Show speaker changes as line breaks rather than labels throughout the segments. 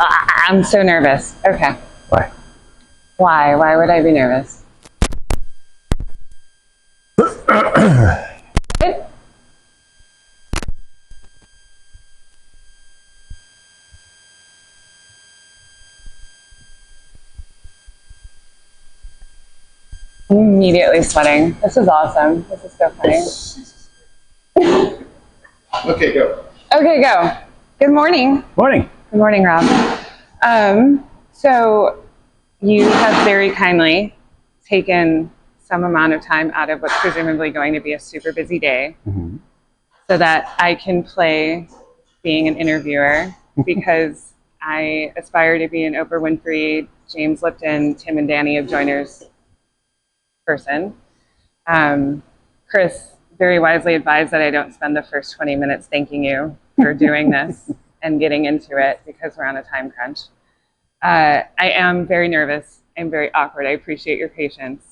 I'm so nervous. Okay.
Why?
Why? Why would I be nervous? It, I'm immediately sweating. This is awesome. This is so funny.
Okay, go.
Okay, go. Good morning.
Morning.
Good morning, Rob. So you have very kindly taken some amount of time out of what's presumably going to be a super busy day so that I can play being an interviewer because I aspire to be an Oprah Winfrey, James Lipton, Tim and Danny of Joiners person. Chris very wisely advised that I don't spend the first 20 minutes thanking you for doing this and getting into it because we're on a time crunch. I am very nervous. I'm very awkward. I appreciate your patience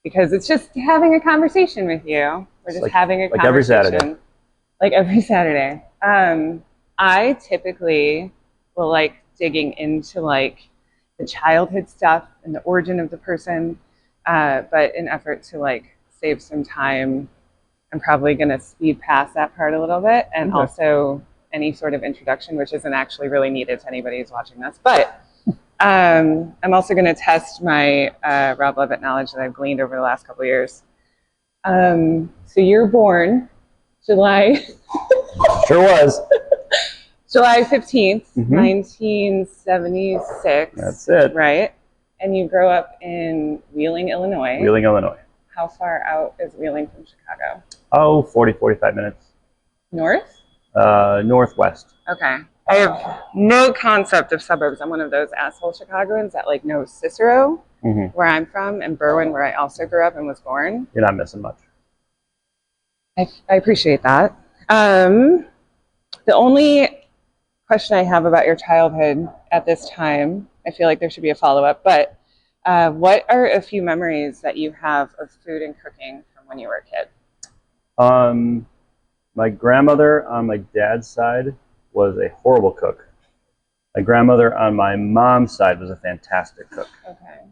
because it's just having a conversation with you. We're just having a conversation.
Like every Saturday.
Like every Saturday. I typically will like digging into like the childhood stuff and the origin of the person, but in effort to like save some time, I'm probably going to speed past that part a little bit, and also any sort of introduction, which isn't actually really needed to anybody who's watching this. But I'm also going to test my Rob Levitt knowledge that I've gleaned over the last couple of years. So you're born July.
Sure was.
July 15th, 1976.
That's it.
Right? And you grow up in Wheeling, Illinois.
Wheeling, Illinois.
How far out is Wheeling from Chicago?
Oh, 40, 45 minutes.
North?
Northwest.
Okay. I have no concept of suburbs. I'm one of those asshole Chicagoans that like knows Cicero, where I'm from, and Berwyn, where I also grew up and was born.
You're not missing much.
I appreciate that. The only question I have about your childhood at this time, I feel like there should be a follow-up, but what are a few memories that you have of food and cooking from when you were a kid?
My grandmother on my dad's side was a horrible cook. My grandmother on my mom's side was a fantastic cook.
Okay.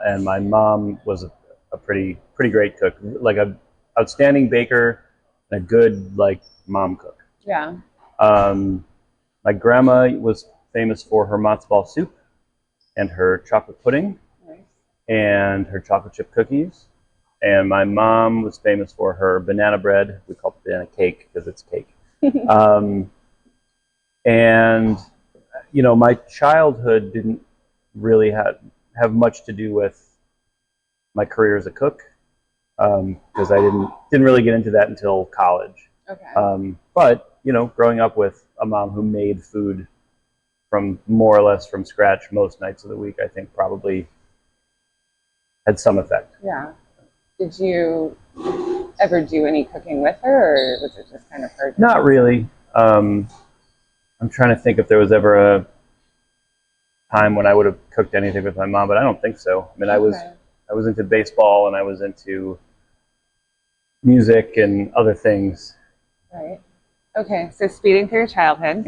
And my mom was a pretty great cook, like a outstanding baker and a good like mom cook.
Yeah.
My grandma was famous for her matzo ball soup and her chocolate pudding and her chocolate chip cookies. And my mom was famous for her banana bread. We call it banana cake because it's cake. And, you know, my childhood didn't really have much to do with my career as a cook because I didn't really get into that until college.
Okay.
But, you know, growing up with a mom who made food from more or less from scratch most nights of the week, I think probably had some effect.
Yeah. Did you ever do any cooking with her, or was it just kind of her?
Not really. I'm trying to think if there was ever a time when I would have cooked anything with my mom, but I don't think so. I mean, I was into baseball and I was into music and other things.
Right. Okay. So speeding through your childhood,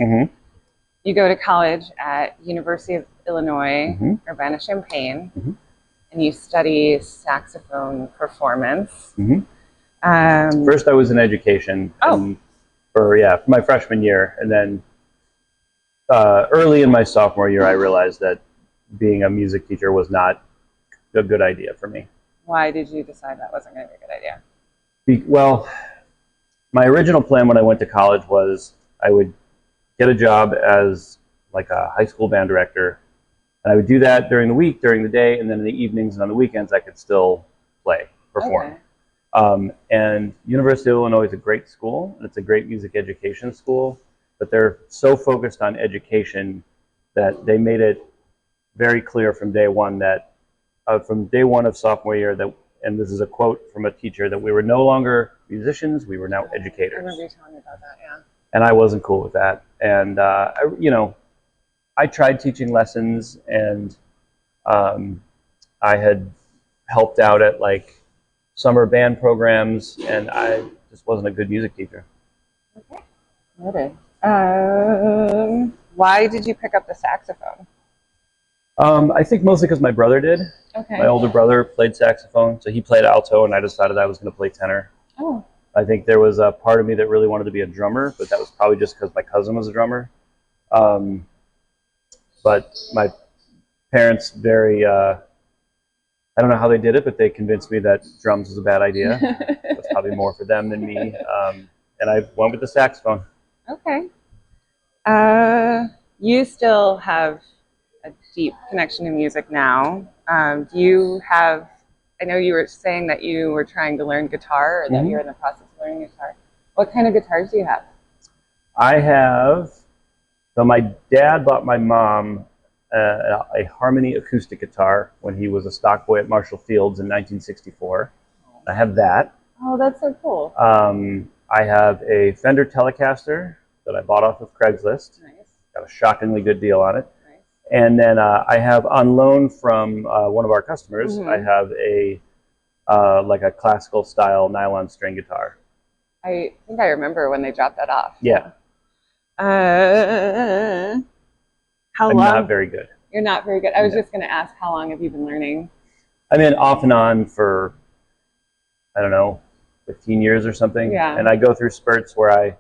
you go to college at University of Illinois, Urbana-Champaign, and you study saxophone performance.
First, I was in education for my freshman year, and then early in my sophomore year, I realized that being a music teacher was not a good idea for me.
Why did you decide that wasn't going to be a good idea?
Well, my original plan when I went to college was I would get a job as like a high school band director, and I would do that during the week, during the day, and then in the evenings and on the weekends I could still perform. And University of Illinois is a great school, and it's a great music education school, but they're so focused on education that they made it very clear from day one that, from day one of sophomore year, that, and this is a quote from a teacher, that we were no longer musicians, we were now educators.
I remember you telling me about that, yeah.
And I wasn't cool with that. And, I tried teaching lessons, and I had helped out at like summer band programs, and I just wasn't a good music teacher.
Okay. Noted. Why did you pick up the saxophone?
I think mostly because my brother did.
Okay.
My older brother played saxophone, so he played alto, and I decided I was going to play tenor.
Oh.
I think there was a part of me that really wanted to be a drummer, but that was probably just because my cousin was a drummer. But my parents I don't know how they did it, but they convinced me that drums was a bad idea. It was probably more for them than me. And I went with the saxophone.
Okay. You still have a deep connection to music now. Do you have, I know you were saying that you were trying to learn guitar or that you're in the process of learning guitar. What kind of guitars do you have?
So my dad bought my mom a Harmony acoustic guitar when he was a stock boy at Marshall Fields in 1964. I have that.
Oh, that's so cool.
I have a Fender Telecaster that I bought off of Craigslist.
Nice.
Got a shockingly good deal on it.
Nice.
And then I have on loan from one of our customers, I have a like a classical style nylon string guitar.
I think I remember when they dropped that off.
Yeah.
How
I'm
long?
not very good.
You're not very good. I was just going to ask, how long have you been learning?
I mean, off and on for, I don't know, 15 years or something.
Yeah.
And I go through spurts where I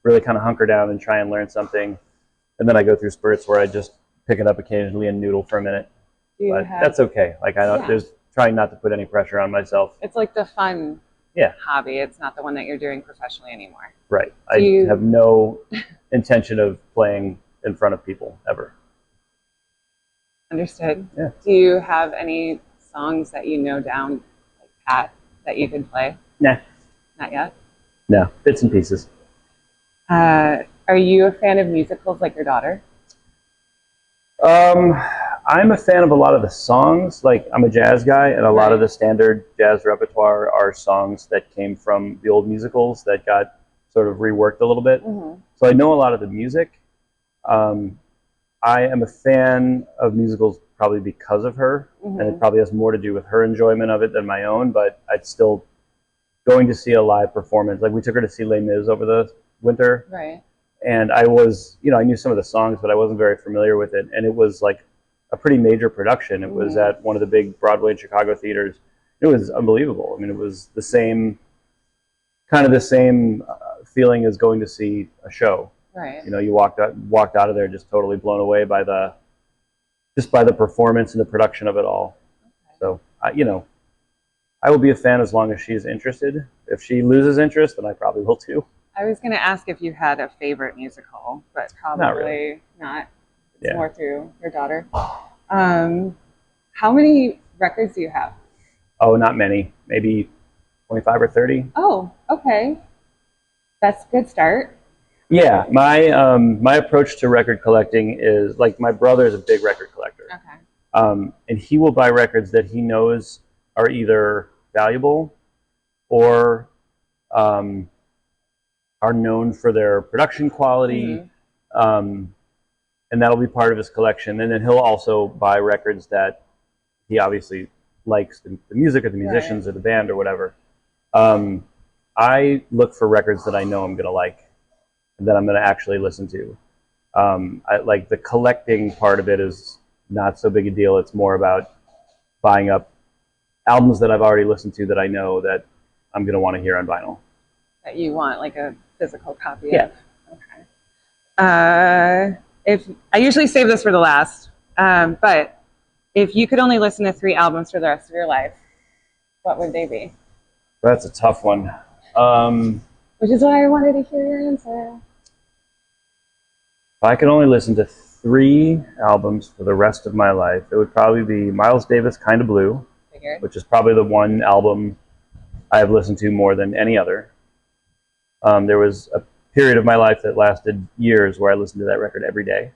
really kind of hunker down and try and learn something. And then I go through spurts where I just pick it up occasionally and noodle for a minute. But that's okay. Like, I don't, there's trying not to put any pressure on myself.
It's like the fun hobby. It's not the one that you're doing professionally anymore.
Right. I have no intention of playing in front of people ever.
Understood.
Yeah.
Do you have any songs that you know down, like pat, that you can play?
Nah.
Not yet?
No, bits and pieces.
Are you a fan of musicals like your daughter?
I'm a fan of a lot of the songs. Like, I'm a jazz guy, and a lot of the standard jazz repertoire are songs that came from the old musicals that got sort of reworked a little bit. So I know a lot of the music. I am a fan of musicals probably because of her, and it probably has more to do with her enjoyment of it than my own, but I'd still going to see a live performance. Like, we took her to see Les Mis over the winter.
Right.
And I was, I knew some of the songs, but I wasn't very familiar with it. And it was like a pretty major production. It was at one of the big Broadway and Chicago theaters. It was unbelievable. I mean, it was the same feeling as going to see a show.
Right.
You walked out of there just totally blown away by the performance and the production of it all. Okay. So, I will be a fan as long as she's interested. If she loses interest, then I probably will too.
I was going to ask if you had a favorite musical, but probably
not. Really.
Not. It's more through your daughter. How many records do you have?
Oh, not many. Maybe 25 or 30.
Oh, okay. That's a good start.
Yeah, my approach to record collecting is, like, my brother is a big record collector.
Okay.
And he will buy records that he knows are either valuable or are known for their production quality, and that'll be part of his collection. And then he'll also buy records that he obviously likes, the music of the musicians or the band or whatever. I look for records that I know I'm going to like, and that I'm going to actually listen to. Like, the collecting part of it is not so big a deal. It's more about buying up albums that I've already listened to that I know that I'm going to want to hear on vinyl.
That you want, like, a physical copy
of?
Okay. If I usually save this for the last, but if you could only listen to 3 albums for the rest of your life, what would they be?
That's a tough one.
Which is why I wanted to hear your answer.
If I could only listen to 3 albums for the rest of my life, it would probably be Miles Davis' Kinda Blue, which is probably the one album I have listened to more than any other. There was a period of my life that lasted years where I listened to that record every day.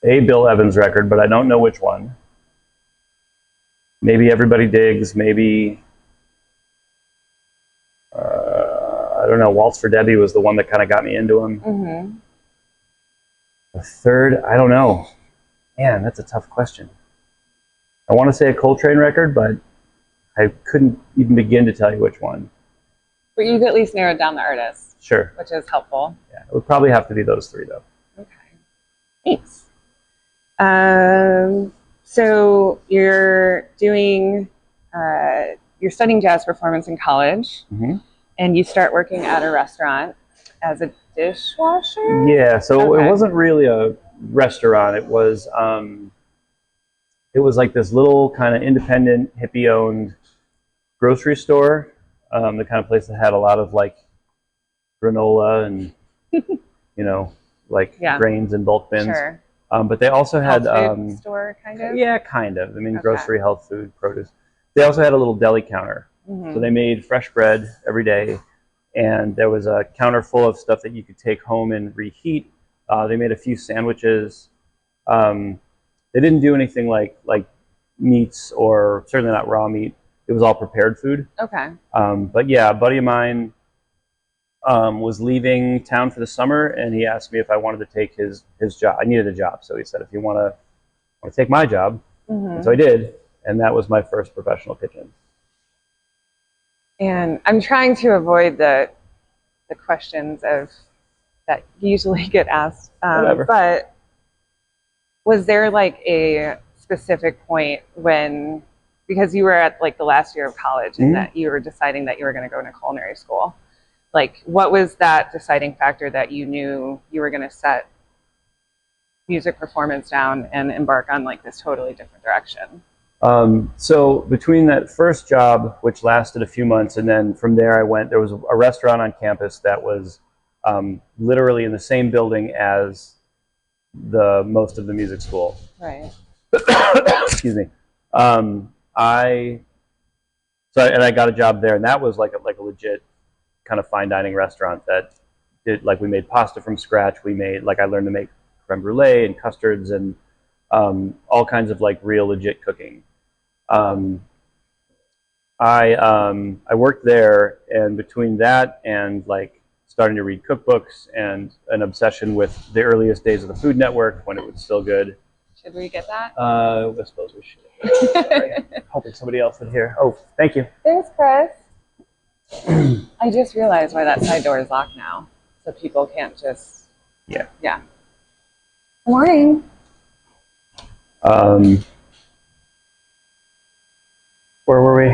A Bill Evans record, but I don't know which one. Maybe Everybody Digs, maybe, I don't know, Waltz for Debbie was the one that kind of got me into him. The third, I don't know. Man, that's a tough question. I want to say a Coltrane record, but I couldn't even begin to tell you which one.
But you've at least narrowed down the artists,
Sure.
which is helpful.
Yeah, it would probably have to be those three, though.
Okay. Thanks. So you're doing, you're studying jazz performance in college, and you start working at a restaurant as a dishwasher?
Yeah, so it wasn't really a restaurant. It was like this little kind of independent, hippie-owned grocery store, the kind of place that had a lot of like granola and grains in bulk bins.
Sure.
But they also had
food store kind of.
Yeah, kind of. I mean, grocery, health food, produce. They also had a little deli counter, so they made fresh bread every day, and there was a counter full of stuff that you could take home and reheat. They made a few sandwiches. They didn't do anything like meats, or certainly not raw meat. It was all prepared food.
Okay.
But yeah, a buddy of mine was leaving town for the summer, and he asked me if I wanted to take his job. I needed a job, so he said, if you want to take my job. And so I did, and that was my first professional kitchen.
And I'm trying to avoid the questions that usually get asked.
Whatever.
But was there like a specific point when, because you were at like the last year of college and that you were deciding that you were going to go into culinary school, like what was that deciding factor that you knew you were going to set music performance down and embark on like this totally different direction?
So between that first job, which lasted a few months, and then from there there was a restaurant on campus that was literally in the same building as most of the music school.
Right.
Excuse me. I got a job there, and that was like a legit kind of fine dining restaurant that did, like, we made pasta from scratch. I learned to make creme brulee and custards and all kinds of like real legit cooking. I worked there, and between that and like starting to read cookbooks and an obsession with the earliest days of the Food Network when it was still good.
Should we get that?
I suppose we should. Right. Hoping somebody else would hear. Oh, thank you.
Thanks, Chris. I just realized why that side door is locked now, so people can't just.
Yeah.
Yeah. Good morning.
Where were we?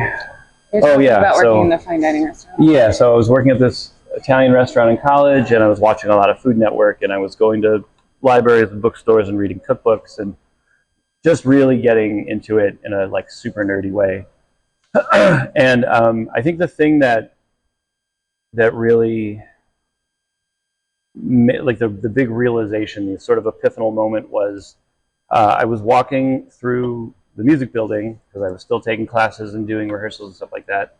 About working in the fine dining restaurant.
Yeah, so I was working at this Italian restaurant in college, and I was watching a lot of Food Network, and I was going to libraries and bookstores and reading cookbooks and just really getting into it in a like super nerdy way. And I think the thing that really like the big realization, the sort of epiphanal moment was I was walking through the music building because I was still taking classes and doing rehearsals and stuff like that,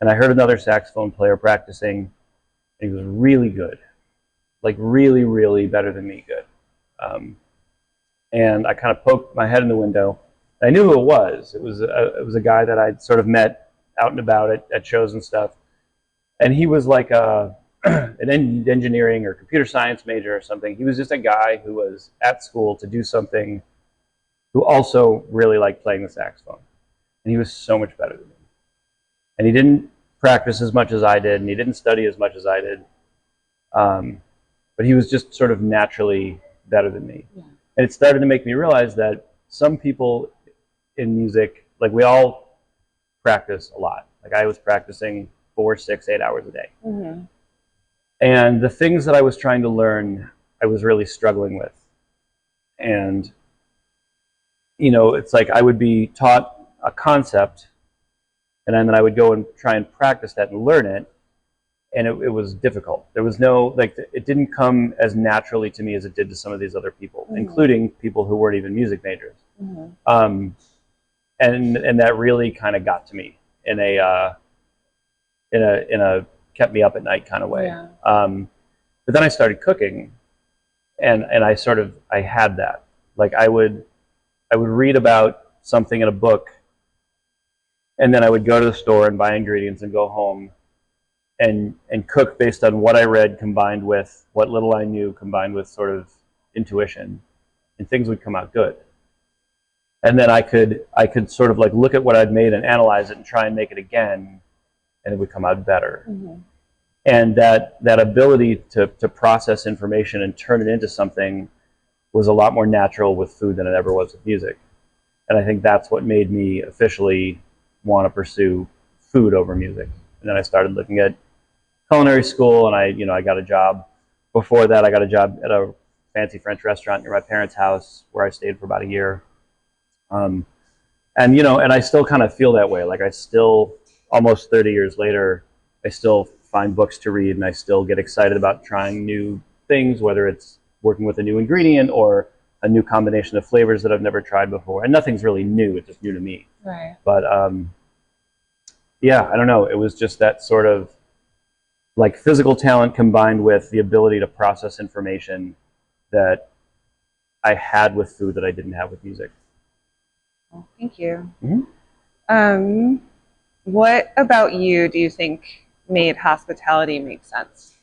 and I heard another saxophone player practicing, and he was really good, like really, really better than me good. And I kind of poked my head in the window. I knew who it was. It was a guy that I'd sort of met out and about at shows and stuff. And he was like an engineering or computer science major or something. He was just a guy who was at school to do something, who also really liked playing the saxophone. And he was so much better than me. And he didn't practice as much as I did, and he didn't study as much as I did. But he was just sort of naturally better than me. Yeah. And it started to make me realize that some people in music, like, we all practice a lot. Like, I was practicing 4, 6, 8 hours a day. Mm-hmm. And the things that I was trying to learn, I was really struggling with. And, you know, it's like I would be taught a concept, and then I would go and try and practice that and learn it. And it was difficult. There was no, like, it didn't come as naturally to me as it did to some of these other people, mm-hmm. including people who weren't even music majors. Mm-hmm. And that really kind of got to me in a kept me up at night kind of way. Yeah. But then I started cooking, and I had that. Like, I would read about something in a book, and then I would go to the store and buy ingredients and go home and cook based on what I read, combined with what little I knew, combined with sort of intuition, and things would come out good. And then I could sort of like look at what I'd made and analyze it and try and make it again, and it would come out better. Mm-hmm. And that ability to process information and turn it into something was a lot more natural with food than it ever was with music. And I think that's what made me officially want to pursue food over music. And then I started looking at culinary school, and I got a job. Before that, I got a job at a fancy French restaurant near my parents' house where I stayed for about a year. And I still kind of feel that way. Like I still, almost 30 years later, I still find books to read, and I still get excited about trying new things, whether it's working with a new ingredient or a new combination of flavors that I've never tried before. And nothing's really new; it's just new to me.
Right.
But yeah, I don't know. It was just that sort of like physical talent combined with the ability to process information that I had with food that I didn't have with music.
Well, thank you.
Mm-hmm.
What about you do you think made hospitality make sense?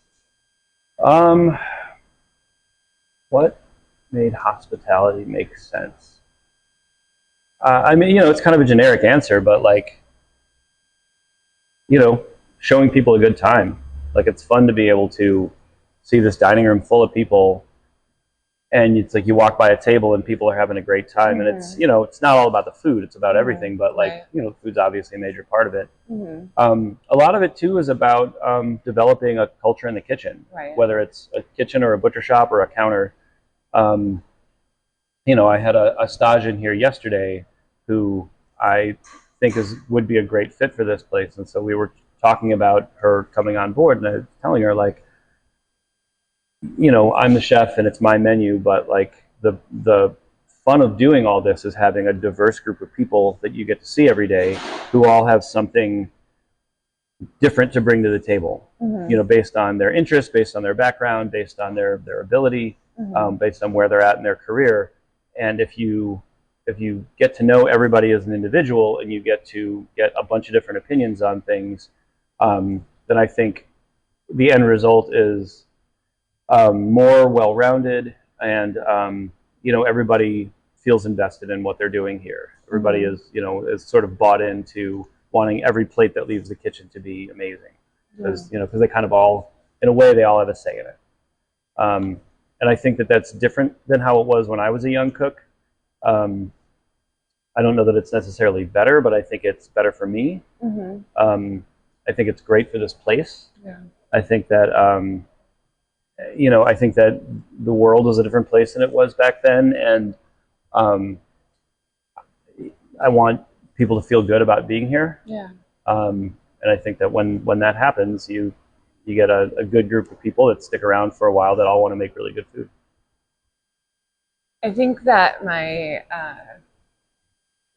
What made hospitality make sense? I mean, it's kind of a generic answer, but like, showing people a good time. Like it's fun to be able to see this dining room full of people, and it's like you walk by a table and people are having a great time, and it's it's not all about the food; it's about everything. But like food's obviously a major part of it. A lot of it too is about developing a culture in the kitchen, whether it's a kitchen or a butcher shop or a counter. I had a stage in here yesterday who I think would be a great fit for this place, and so we were talking about her coming on board, and I was telling her like, I'm the chef and it's my menu, but like the fun of doing all this is having a diverse group of people that you get to see every day who all have something different to bring to the table, based on their interests, based on their background, based on their ability, based on where they're at in their career. And if you get to know everybody as an individual and you get to get a bunch of different opinions on things, then I think the end result is more well-rounded, and everybody feels invested in what they're doing here. Everybody is sort of bought into wanting every plate that leaves the kitchen to be amazing, because they kind of all, in a way, they all have a say in it. And I think that that's different than how it was when I was a young cook. I don't know that it's necessarily better, but I think it's better for me. I think it's great for this place. I think that I think that the world was a different place than it was back then, and I want people to feel good about being here. And I think that when that happens, you get a good group of people that stick around for a while that all want to make really good food.
I think that my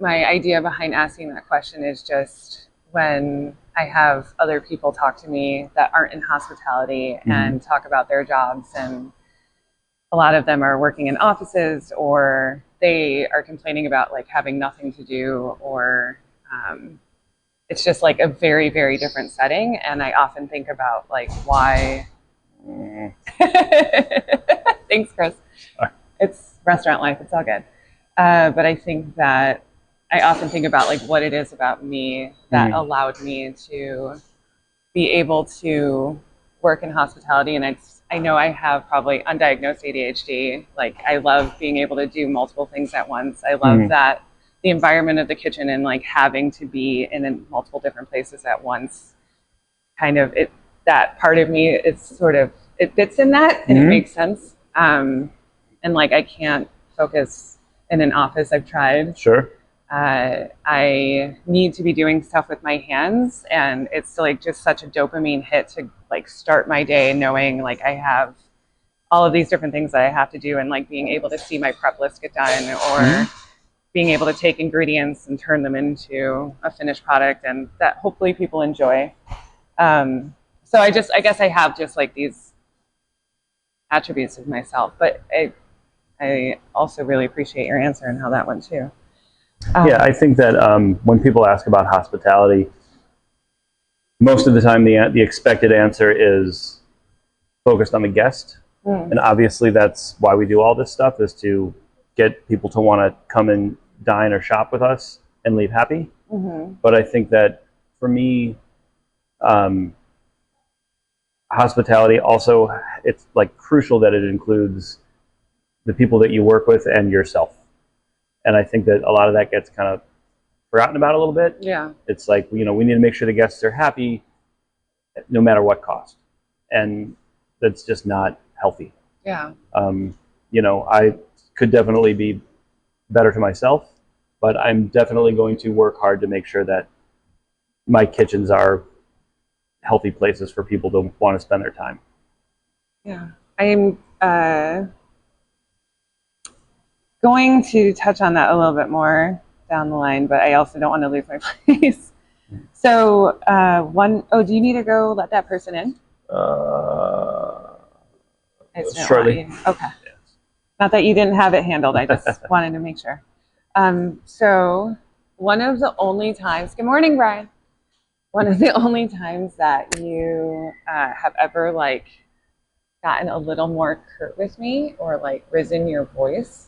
idea behind asking that question is just when I have other people talk to me that aren't in hospitality and talk about their jobs, and a lot of them are working in offices, or they are complaining about like having nothing to do, or it's just like a very, very different setting. And I often think about like why. Thanks, Chris. It's restaurant life. It's all good. But I think that I often think about like what it is about me that allowed me to be able to work in hospitality. And I know I have probably undiagnosed ADHD. Like I love being able to do multiple things at once. I love that the environment of the kitchen and like having to be in multiple different places at once. Kind of that part of me, it's sort of, it fits in that and it makes sense. And like I can't focus in an office. I've tried.
Sure.
I need to be doing stuff with my hands, and it's like just such a dopamine hit to like start my day knowing like I have all of these different things that I have to do, and like being able to see my prep list get done, or being able to take ingredients and turn them into a finished product, and that hopefully people enjoy. So I guess I have just like these attributes of myself, but I also really appreciate your answer and how that went too.
Yeah, I think that when people ask about hospitality, most of the time the expected answer is focused on the guest. And obviously that's why we do all this stuff, is to get people to want to come and dine or shop with us and leave happy. But I think that for me, hospitality also, it's like crucial that it includes the people that you work with and yourself. And I think that a lot of that gets kind of forgotten about a little bit.
Yeah.
It's like, we need to make sure the guests are happy no matter what cost. And that's just not healthy.
Yeah.
I could definitely be better to myself, but I'm definitely going to work hard to make sure that my kitchens are healthy places for people to want to spend their time.
Yeah. I'm going to touch on that a little bit more down the line, but I also don't want to lose my place. So do you need to go let that person in?
Shortly.
Okay. Yes. Not that you didn't have it handled. I just wanted to make sure. So one of the only times, good morning, Brian. One of the only times that you have ever gotten a little more curt with me or risen your voice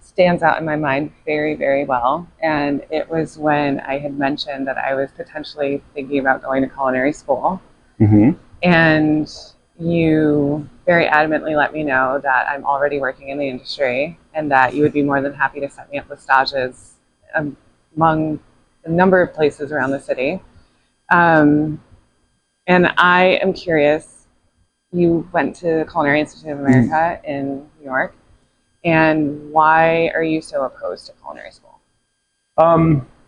stands out in my mind very, very well. And it was when I had mentioned that I was potentially thinking about going to culinary school.
Mm-hmm.
And you very adamantly let me know that I'm already working in the industry and that you would be more than happy to set me up with stages among a number of places around the city. And I am curious, you went to the Culinary Institute of America in New York, and why are you so opposed to culinary school?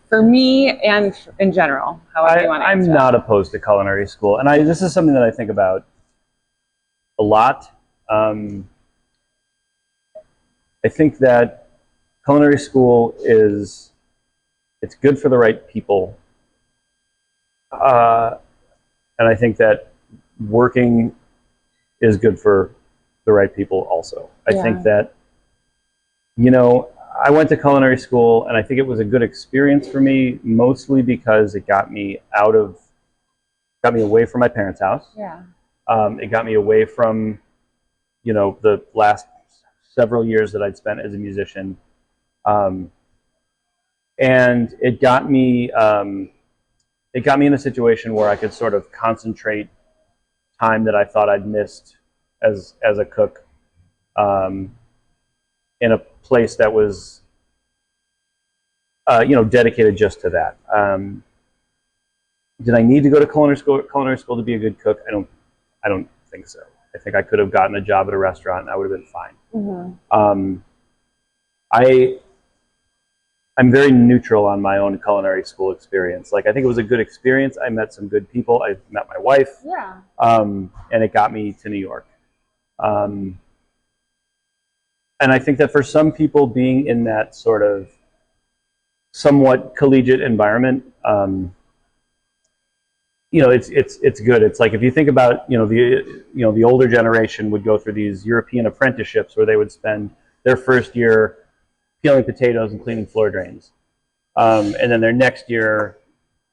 For me and in general, however you want to answer
I'm not opposed to culinary school, and this is something that I think about a lot. I think that culinary school it's good for the right people, and I think that working is good for the right people also. I think that, I went to culinary school, and I think it was a good experience for me, mostly because it got me away from my parents' house.
Yeah.
It got me away from, the last several years that I'd spent as a musician. And it got me in a situation where I could sort of concentrate time that I thought I'd missed as a cook, in a place that was, dedicated just to that. Did I need to go to culinary school to be a good cook? I don't think so. I think I could have gotten a job at a restaurant and I would have been fine. Mm-hmm. I'm very neutral on my own culinary school experience. I think it was a good experience. I met some good people. I met my wife.
Yeah.
And it got me to New York. And I think that for some people, being in that sort of somewhat collegiate environment, it's good. It's like, if you think about, the older generation would go through these European apprenticeships where they would spend their first year peeling potatoes and cleaning floor drains. And then their next year,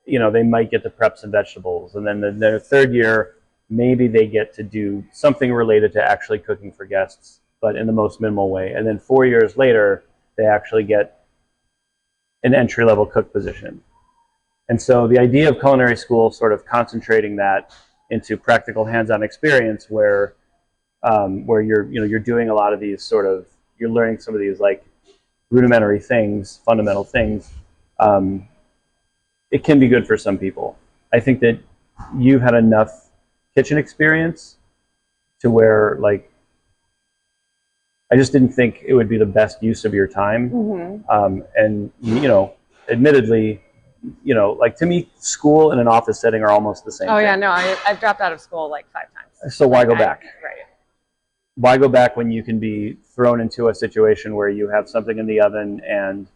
they might get to prep some vegetables. And then their third year, maybe they get to do something related to actually cooking for guests, but in the most minimal way. And then 4 years later, they actually get an entry-level cook position. And so the idea of culinary school sort of concentrating that into practical hands-on experience where you're doing a lot of these you're learning some of these rudimentary things, fundamental things, it can be good for some people. I think that you've had enough kitchen experience to where I just didn't think it would be the best use of your time. Mm-hmm. And admittedly, to me, school and an office setting are almost the same thing.
Yeah, no, I've dropped out of school 5 times.
So why go back?
Right.
Why go back when you can be thrown into a situation where you have something in the oven and,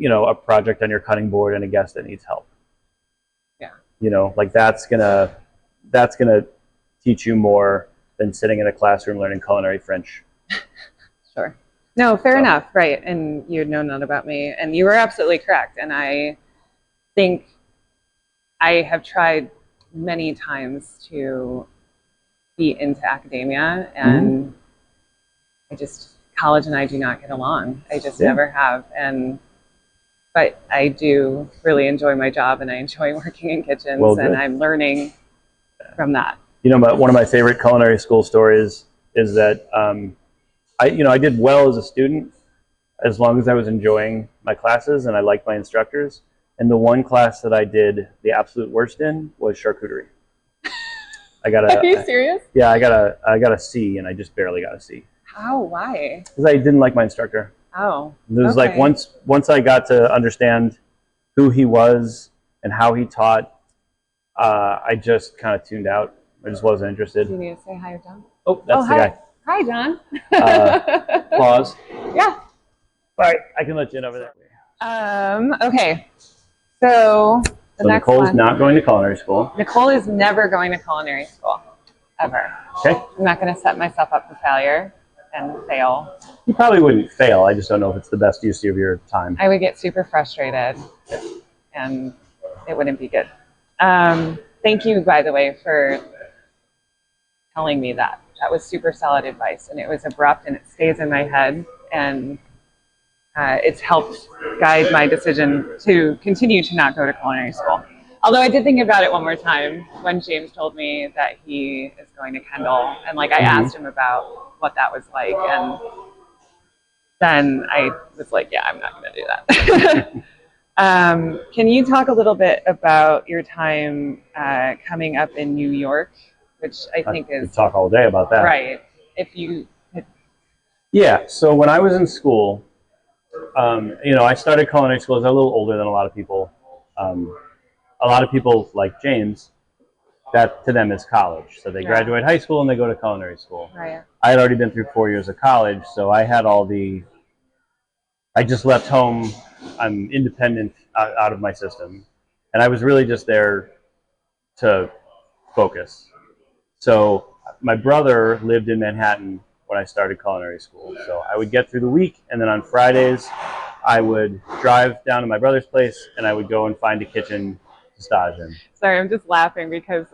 a project on your cutting board and a guest that needs help?
Yeah.
That's gonna teach you more than sitting in a classroom learning culinary French.
Sure. No, fair enough. Right. And you know none about me, and you were absolutely correct. And I think I have tried many times to be into academia, and college and I do not get along. I just never have. But I do really enjoy my job, and I enjoy working in kitchens, and I'm learning from that.
But one of my favorite culinary school stories is that I did well as a student as long as I was enjoying my classes and I liked my instructors. And the one class that I did the absolute worst in was charcuterie.
Are you serious?
Yeah, I got a C, and I just barely got a C.
How? Why?
Because I didn't like my instructor.
Oh.
It was like once I got to understand who he was and how he taught, I just kind of tuned out. I just wasn't interested.
Do you need to say hi to John?
Oh, that's the guy.
Hi, John.
Applause.
Yeah.
All right, I can let you in over there.
Okay. So next
Nicole's
one.
not going to culinary school.
Nicole is never going to culinary school, ever.
Okay.
I'm not going to set myself up for failure and fail.
You probably wouldn't fail. I just don't know if it's the best use of your time.
I would get super frustrated, and it wouldn't be good. Thank you, by the way, for telling me that. That was super solid advice, and it was abrupt, and it stays in my head, and it's helped guide my decision to continue to not go to culinary school. Although I did think about it one more time when James told me that he is going to Kendall, and I asked him about what that was like, and then I was like, yeah, I'm not going to do that. Can you talk a little bit about your time coming up in New York, which I think is...
We talk all day about that.
Right. If you...
Yeah, so when I was in school, I started culinary school as a little older than a lot of people. A lot of people, like James, that to them is college. So they graduate high school and they go to culinary school.
Right.
I had already been through 4 years of college, so I had I just left home. I'm independent out of my system. And I was really just there to focus. So my brother lived in Manhattan when I started culinary school. So I would get through the week, and then on Fridays, I would drive down to my brother's place, and I would go and find a kitchen to stage in.
Sorry, I'm just laughing because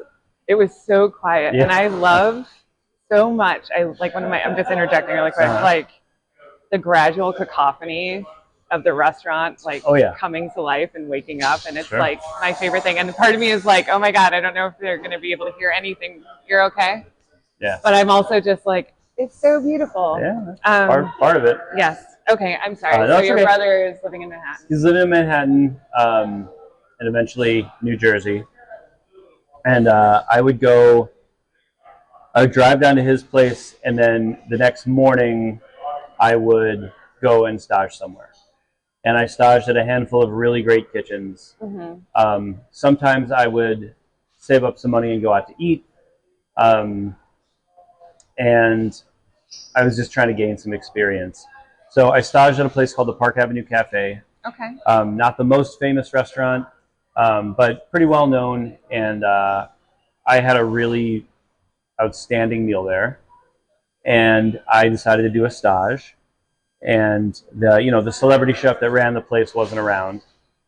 it was so quiet, and I love so much. I'm just interjecting really quick, like the gradual cacophony of the restaurant, coming to life and waking up, and it's like my favorite thing. And part of me is like, oh my God, I don't know if they're going to be able to hear anything. You're okay?
Yeah.
But I'm also just like, it's so beautiful.
Yeah, that's part of it.
Yes. Okay, I'm sorry. So your brother is living in Manhattan.
He's living in Manhattan, and eventually New Jersey. And I would drive down to his place, and then the next morning I would go and stage somewhere. And I staged at a handful of really great kitchens. Mm-hmm. Sometimes I would save up some money and go out to eat. And I was just trying to gain some experience. So I staged at a place called the Park Avenue Cafe.
Okay.
Not the most famous restaurant, but pretty well known. And I had a really outstanding meal there. And I decided to do a stage. And the celebrity chef that ran the place wasn't around.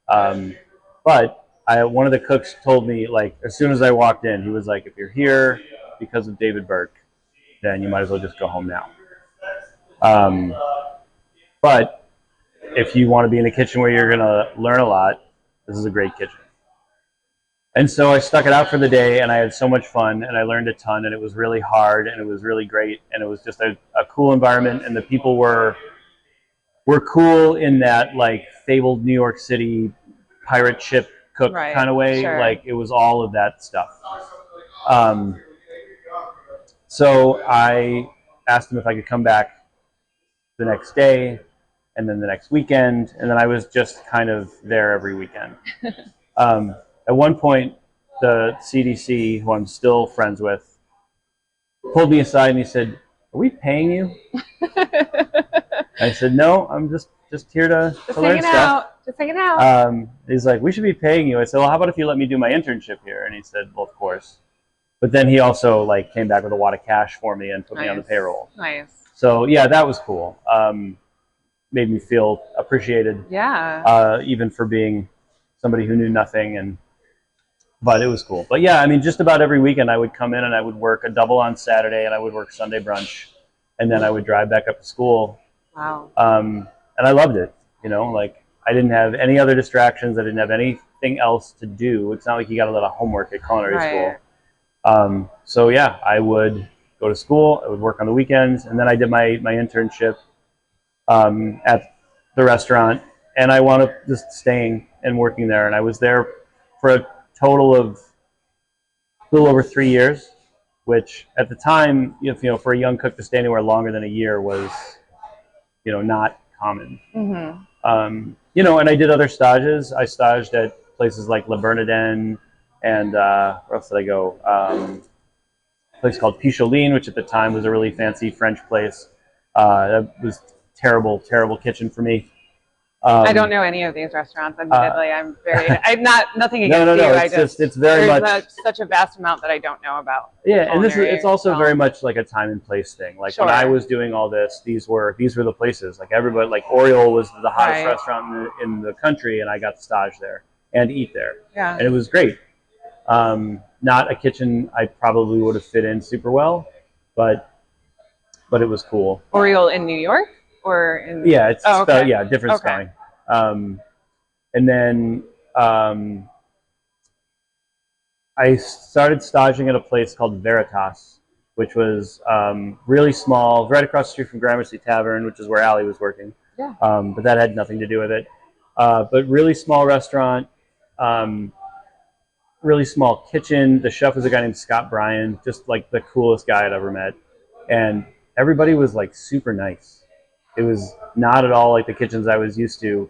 But one of the cooks told me, as soon as I walked in, he was like, if you're here because of David Burke, then you might as well just go home now. But if you want to be in a kitchen where you're going to learn a lot, this is a great kitchen. And so I stuck it out for the day, and I had so much fun, and I learned a ton, and it was really hard, and it was really great, and it was just a cool environment, and the people were cool in that fabled New York City pirate ship cook kind of way.
Sure.
It was all of that stuff. So I asked him if I could come back the next day and then the next weekend, and then I was just kind of there every weekend. At one point, the CDC, who I'm still friends with, pulled me aside and he said, "Are we paying you?" I said, "No, I'm just here to learn stuff.
Just hanging out."
He's like, "We should be paying you." I said, "Well, how about if you let me do my internship here?" And he said, "Well, of course." But then he also came back with a wad of cash for me and put me on the payroll.
Nice.
So yeah, that was cool. Made me feel appreciated.
Yeah.
Even for being somebody who knew nothing, but it was cool. But yeah, I mean, just about every weekend I would come in and I would work a double on Saturday, and I would work Sunday brunch, and then I would drive back up to school.
Wow.
And I loved it. I didn't have any other distractions. I didn't have anything else to do. It's not like you got a lot of homework at culinary school. So yeah, I would go to school, I would work on the weekends, and then I did my internship at the restaurant, and I wound up just staying and working there. And I was there for a total of a little over 3 years, which at the time, if for a young cook to stay anywhere longer than a year was, not common.
Mm-hmm.
And I did other stages. I staged at places like Le Bernardin, and where else did I go? A place called Picholine, which at the time was a really fancy French place. That was terrible, terrible kitchen for me.
I don't know any of these restaurants. Admittedly, I'm nothing against
no.
you.
It's very much
such a vast amount that I don't know about.
Yeah, and it's also very much like a time and place thing. Like when I was doing all this, these were the places. Like everybody, like Oriole was the hottest restaurant in the country, and I got to stage there and eat there.
Yeah,
and it was great. Not a kitchen I probably would have fit in super well, but it was cool.
Oriole in New York or in
it's different spelling. And then I started staging at a place called Veritas, which was really small, right across the street from Gramercy Tavern, which is where Allie was working.
Yeah.
But that had nothing to do with it. But really small restaurant, really small kitchen. The chef was a guy named Scott Bryan, just like the coolest guy I'd ever met. And everybody was like super nice. It was not at all like the kitchens I was used to.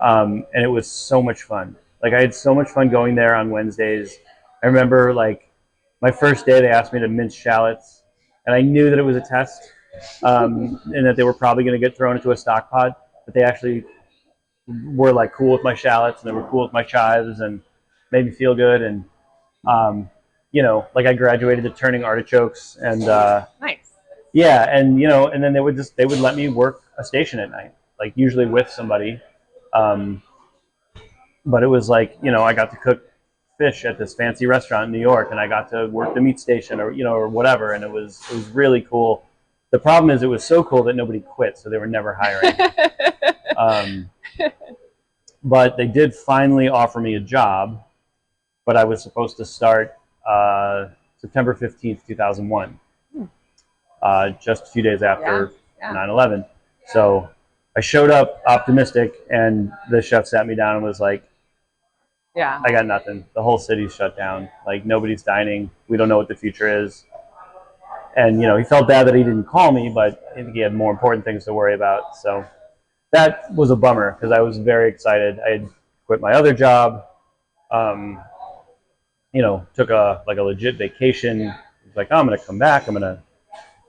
And it was so much fun. Like I had so much fun going there on Wednesdays. I remember like my first day they asked me to mince shallots, and I knew that it was a test, and that they were probably going to get thrown into a stock pot, but they actually were like cool with my shallots, and they were cool with my chives, and made me feel good. And like I graduated to turning artichokes, and
nice.
Yeah, and and then they would let me work a station at night, like usually with somebody. But it was like, I got to cook fish at this fancy restaurant in New York, and I got to work the meat station or whatever, and it was really cool. The problem is it was so cool that nobody quit, so they were never hiring. But they did finally offer me a job, but I was supposed to start September 15th, 2001, just a few days after 9/11. So I showed up optimistic, and the chef sat me down and was like, I got nothing. The whole city's shut down. Like, nobody's dining. We don't know what the future is. And, he felt bad that he didn't call me, but I think he had more important things to worry about. So that was a bummer, because I was very excited. I had quit my other job, took a legit vacation. Like, oh, I'm going to come back.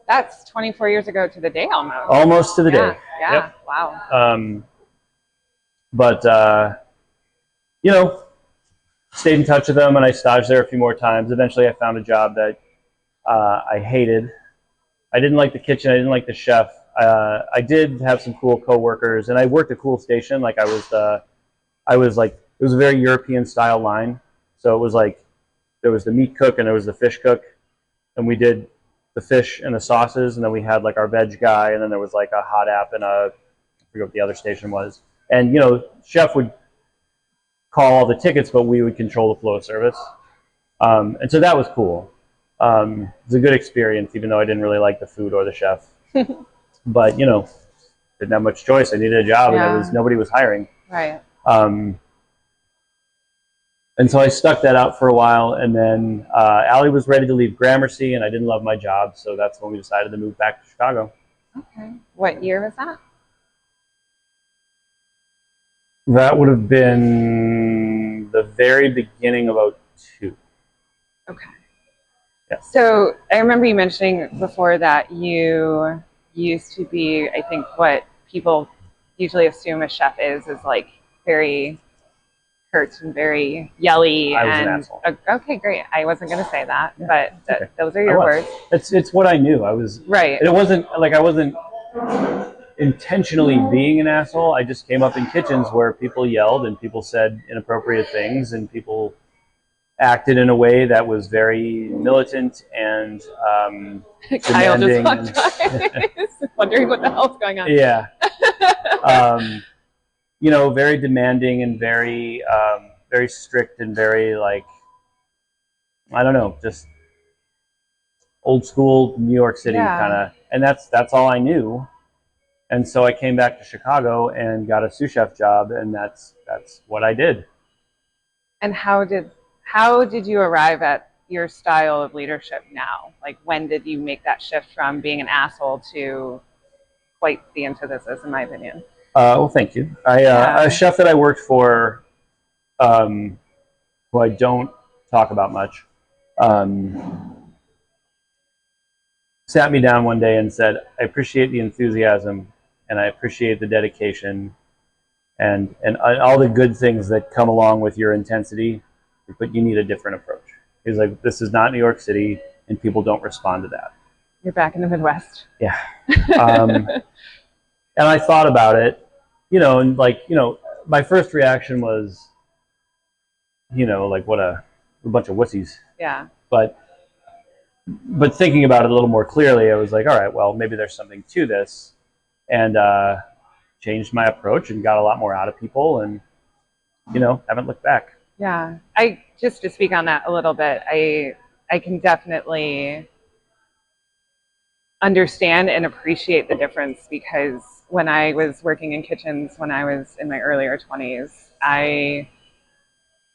That's 24 years ago to the day almost.
Almost to the day.
Yeah. Yep. Wow.
But stayed in touch with them, and I staged there a few more times. Eventually, I found a job that I hated. I didn't like the kitchen. I didn't like the chef. I did have some cool coworkers, and I worked a cool station. Like it was a very European style line. So it was like there was the meat cook and there was the fish cook, and we did the fish and the sauces, and then we had like our veg guy, and then there was like a hot app and I forget what the other station was. And chef would call all the tickets, but we would control the flow of service. And so that was cool. It was a good experience, even though I didn't really like the food or the chef. But didn't have much choice. I needed a job, and nobody was hiring.
Right.
And so I stuck that out for a while, and then Allie was ready to leave Gramercy, and I didn't love my job, so that's when we decided to move back to Chicago.
Okay. What year was that?
That would have been the very beginning of 2002.
Okay.
Yeah.
So I remember you mentioning before that you used to be, I think, what people usually assume a chef is like very curt and very yelly.
I was an asshole.
Okay, great. I wasn't going to say that, but those are your words.
It's what I knew. I was
right.
It wasn't like I wasn't intentionally being an asshole. I just came up in kitchens where people yelled and people said inappropriate things and people acted in a way that was very militant and
Kyle
demanding.
Just walked wondering what the hell's going on.
Yeah. Very demanding and very very strict and very like, I don't know, just old school New York City
Yeah.
kind of, and that's all I knew. And so I came back to Chicago and got a sous chef job, and that's what I did.
And how did you arrive at your style of leadership now? Like, when did you make that shift from being an asshole to quite the antithesis, in my opinion?
Well, thank you. A
Yeah.
chef that I worked for, who I don't talk about much, sat me down one day and said, "I appreciate the enthusiasm, and I appreciate the dedication, and all the good things that come along with your intensity, but you need a different approach." He's like, "This is not New York City, and people don't respond to that."
You're back in the Midwest.
Yeah. And I thought about it, and my first reaction was, like, what a bunch of wussies.
Yeah.
But thinking about it a little more clearly, I was like, all right, well, maybe there's something to this, and changed my approach and got a lot more out of people, and haven't looked back.
Yeah. I just to speak on that a little bit, I can definitely understand and appreciate the difference, because when I was working in kitchens when I was in my earlier 20s, I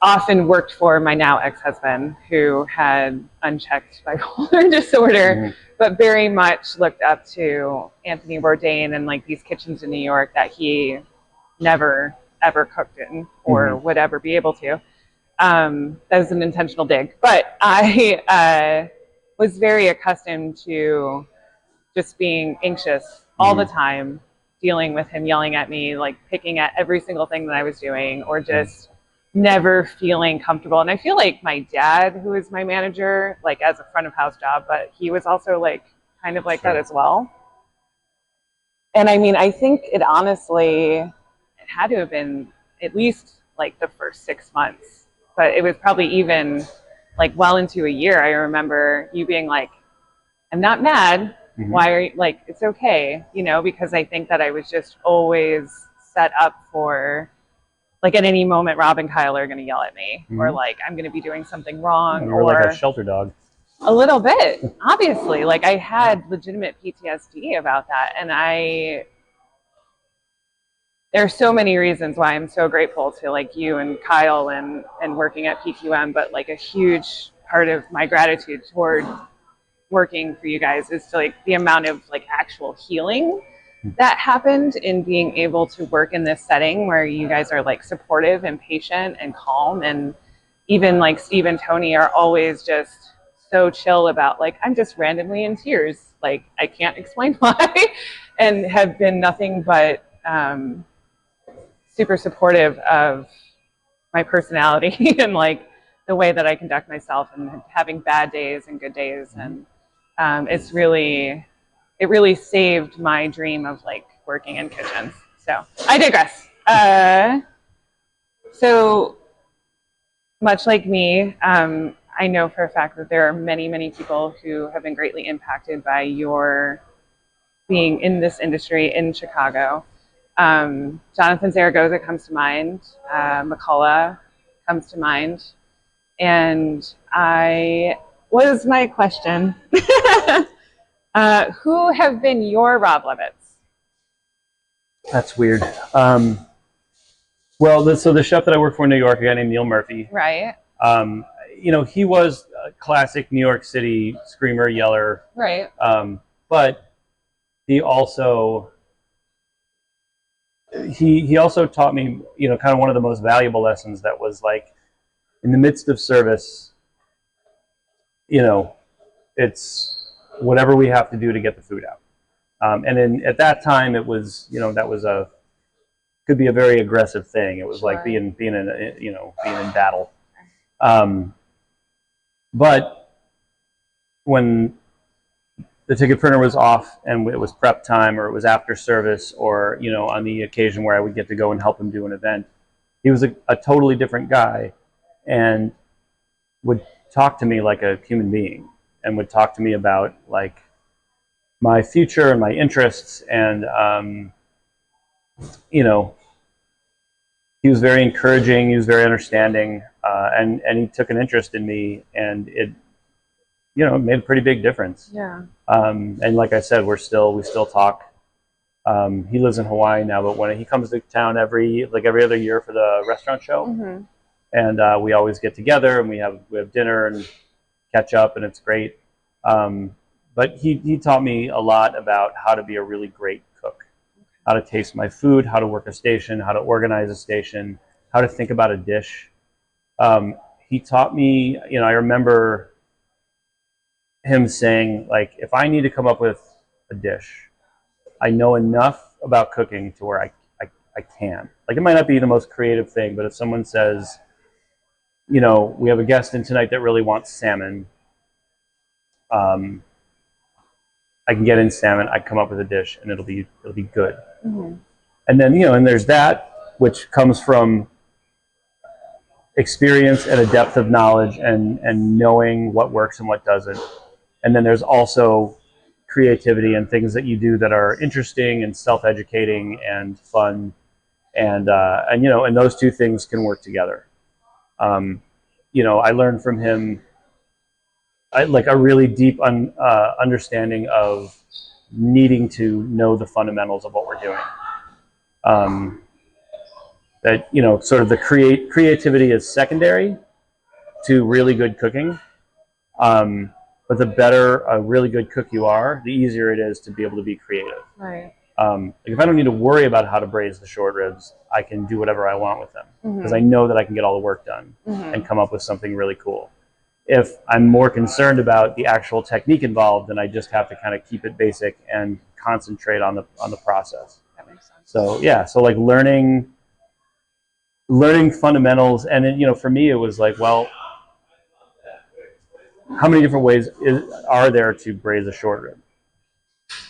often worked for my now ex-husband, who had unchecked bipolar disorder,
Mm-hmm.
but very much looked up to Anthony Bourdain and like these kitchens in New York that he never ever cooked in or
Mm-hmm.
would ever be able to. That was an intentional dig, but I was very accustomed to just being anxious all the time, dealing with him yelling at me, like picking at every single thing that I was doing, or just never feeling comfortable. And I feel like my dad, who is my manager, like as a front of house job, but he was also like kind of like that as well. And I mean, I think it honestly, it had to have been at least like the first 6 months, but it was probably even like well into a year. I remember you being like, "I'm not mad. Why are you like, it's okay," because I think that I was just always set up for like at any moment Rob and Kyle are going to yell at me, or like I'm going to be doing something wrong,
You're
or
like a shelter dog.
a little bit, obviously. Like I had legitimate PTSD about that, and there are so many reasons why I'm so grateful to like you and Kyle and working at PQM, but like a huge part of my gratitude toward working for you guys is to like the amount of like actual healing that happened in being able to work in this setting where you guys are like supportive and patient and calm, and even like Steve and Tony are always just so chill about like, I'm just randomly in tears, like I can't explain why, and have been nothing but super supportive of my personality and like the way that I conduct myself, and having bad days and good days. And it really saved my dream of like working in kitchens. So I digress. So much like me, I know for a fact that there are many, many people who have been greatly impacted by your being in this industry in Chicago. Jonathan Zaragoza comes to mind. McCullough comes to mind. And what is my question? Who have been your Rob Levitts?
That's weird. Well, so the chef that I work for in New York, a guy named Neil Murphy.
Right.
He was a classic New York City screamer, yeller.
Right.
But he also taught me, kind of one of the most valuable lessons, that was like, in the midst of service, it's whatever we have to do to get the food out. And at that time, it was, that was could be a very aggressive thing. It was like being in battle. But when the ticket printer was off and it was prep time, or it was after service, or on the occasion where I would get to go and help him do an event, he was a totally different guy, and would talk to me like a human being, and would talk to me about like my future and my interests. And he was very encouraging, he was very understanding, and he took an interest in me, and it it made a pretty big difference.
Yeah.
And like I said, we still talk. He lives in Hawaii now, but when he comes to town every other year for the restaurant show,
Mm-hmm.
and we always get together and we have dinner and catch up, and it's great. But he taught me a lot about how to be a really great cook, how to taste my food, how to work a station, how to organize a station, how to think about a dish. He taught me, I remember him saying, like, if I need to come up with a dish, I know enough about cooking to where I can. Like, it might not be the most creative thing, but if someone says, we have a guest in tonight that really wants salmon, I can get in salmon, I come up with a dish, and it'll be good.
Mm-hmm.
And then, and there's that, which comes from experience and a depth of knowledge and knowing what works and what doesn't. And then there's also creativity and things that you do that are interesting and self-educating and fun, and those two things can work together. I learned from him like a really deep understanding of needing to know the fundamentals of what we're doing. That sort of the creativity is secondary to really good cooking. But the better a really good cook you are, the easier it is to be able to be creative.
Right.
Like if I don't need to worry about how to braise the short ribs, I can do whatever I want with them because I know that I can get all the work done and come up with something really cool. If I'm more concerned about the actual technique involved, then I just have to kind of keep it basic and concentrate on the process.
That makes sense.
So yeah, so like learning fundamentals, and then, for me it was like, well, how many different ways are there to braise a short rib?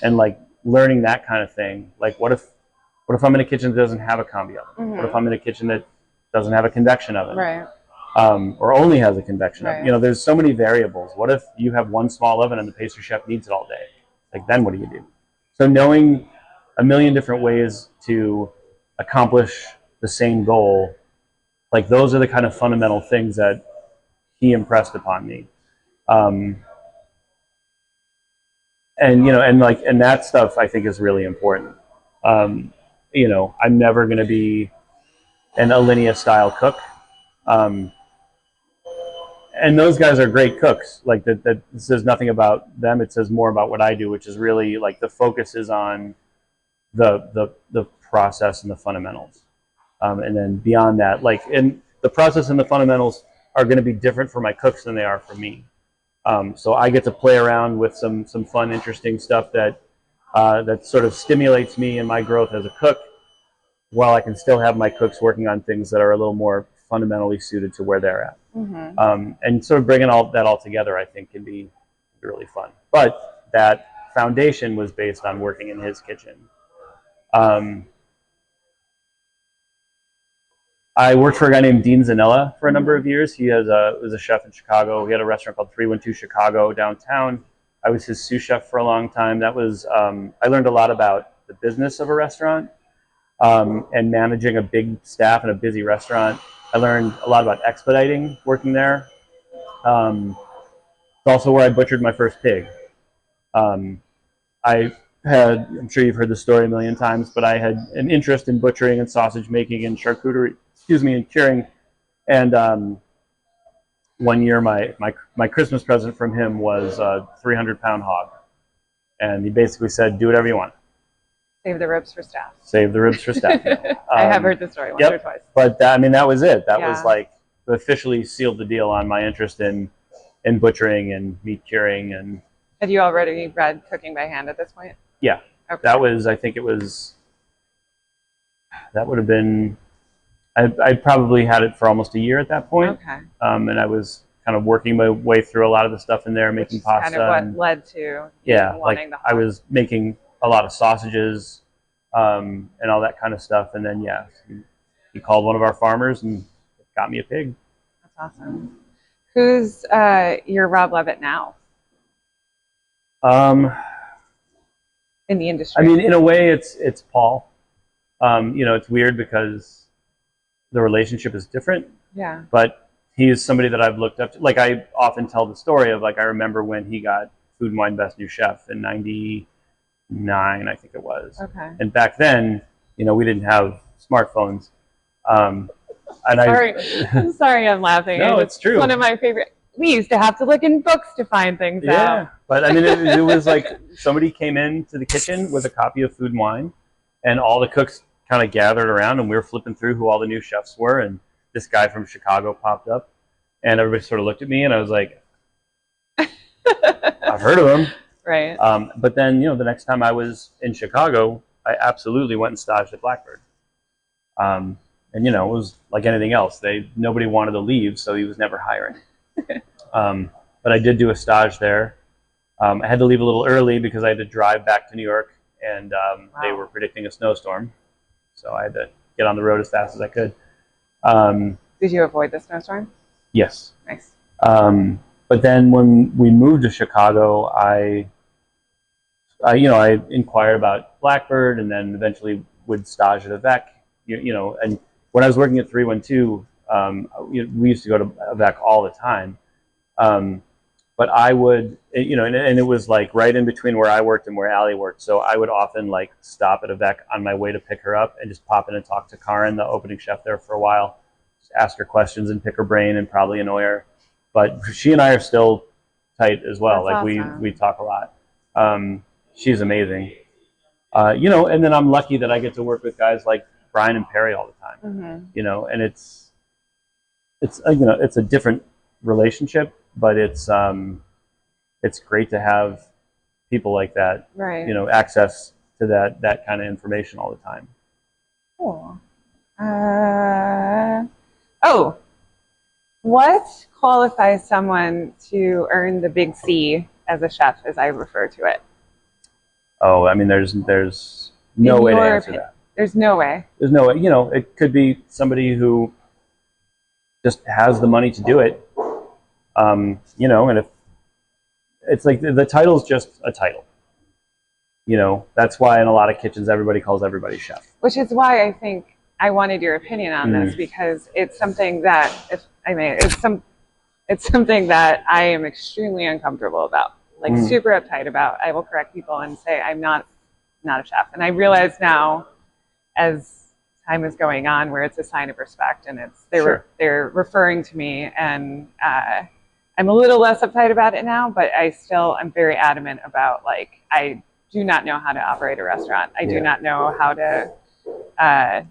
And like learning that kind of thing. Like what if I'm in a kitchen that doesn't have a combi oven? What if I'm in a kitchen that doesn't have a convection oven?
Right.
Or only has a convection
right.
oven? There's so many variables. What if you have one small oven and the pastry chef needs it all day? Like then what do you do? So knowing a million different ways to accomplish the same goal, like those are the kind of fundamental things that he impressed upon me. And that stuff I think is really important. I'm never going to be an Alinea style cook. And those guys are great cooks. Like that says nothing about them. It says more about what I do, which is really like the focus is on the process and the fundamentals. And then beyond that, and the process and the fundamentals are going to be different for my cooks than they are for me. So I get to play around with some fun, interesting stuff that sort of stimulates me in my growth as a cook, while I can still have my cooks working on things that are a little more fundamentally suited to where they're at. And sort of bringing all that together, I think, can be really fun. But that foundation was based on working in his kitchen. I worked for a guy named Dean Zanella for a number of years. He was a chef in Chicago. He had a restaurant called 312 Chicago downtown. I was his sous chef for a long time. That was I learned a lot about the business of a restaurant and managing a big staff in a busy restaurant. I learned a lot about expediting working there. It's also where I butchered my first pig. I'm sure you've heard the story a million times, but I had an interest in butchering and sausage making and charcuterie, and curing. And one year my Christmas present from him was a 300-pound hog. And he basically said, do whatever you want.
Save the ribs for staff.
Save the ribs for staff.
I have heard the story once or twice.
But that was it. That was like officially sealed the deal on my interest in butchering and meat curing. And
had you already read Cooking by Hand at this point?
Yeah. Okay. That would have been, I probably had it for almost a year at that point.
Okay.
And I was kind of working my way through a lot of the stuff in there, making pasta.
Kind of what led to wanting the hog.
I was making a lot of sausages and all that kind of stuff. And then, he called one of our farmers and got me a pig.
That's awesome. Who's your Rob Levitt now? In the industry?
I mean, in a way, it's Paul. It's weird because the relationship is different.
Yeah.
But He's somebody that I've looked up to. Like, I often tell the story of, like, I remember when he got Food and Wine Best New Chef in '99, I think it was.
Okay.
And back then, you know, we didn't have smartphones. And
Sorry, I'm sorry, I'm laughing.
No, it's true.
One of my favorite. We used to have to look in books to find things out.
Yeah, but I mean, it was like somebody came into the kitchen with a copy of Food and Wine, and all the cooks kind of gathered around, and we were flipping through who all the new chefs were, and this guy from Chicago popped up, and everybody sort of looked at me, and I was like, I've heard of him.
Right.
But then, you know, the next time I was in Chicago, I absolutely went and staged at Blackbird. And, you know, it was like anything else. Nobody wanted to leave, so he was never hiring. But I did do a stage there. I had to leave a little early because I had to drive back to New York, and they were predicting a snowstorm. So I had to get on the road as fast as I could.
Did you avoid the snowstorm?
Yes.
Nice.
But then when we moved to Chicago, I inquired about Blackbird, and then eventually would stage at Avec. You know, and when I was working at 312, we used to go to Avec all the time. But I would, you know, and it was like right in between where I worked and where Allie worked. So I would often like stop at Avec on my way to pick her up and just pop in and talk to Karen, the opening chef there, for a while, just ask her questions and pick her brain and probably annoy her. But she and I are still tight as well.
That's
like
awesome.
we talk a lot. She's amazing. You know, and then I'm lucky that I get to work with guys like Brian and Perry all the time.
Mm-hmm.
You know, and it's you know, it's a different relationship, but it's great to have people like that.
Right.
You know, access to that kind of information all the time.
Cool. What qualifies someone to earn the big C as a chef, as I refer to it?
Oh, I mean, there's no way to answer that.
There's no way.
There's no way. You know, it could be somebody who just has the money to do it. You know, and if it's like the title's just a title. You know, that's why in a lot of kitchens everybody calls everybody chef.
Which is why I think I wanted your opinion on this, because it's something that it's something that I am extremely uncomfortable about, like super uptight about. I will correct people and say I'm not a chef, and I realize now, as time is going on, where it's a sign of respect, and they're referring to me, and I'm a little less uptight about it now, but I'm very adamant about, like, I do not know how to operate a restaurant. I do not know how to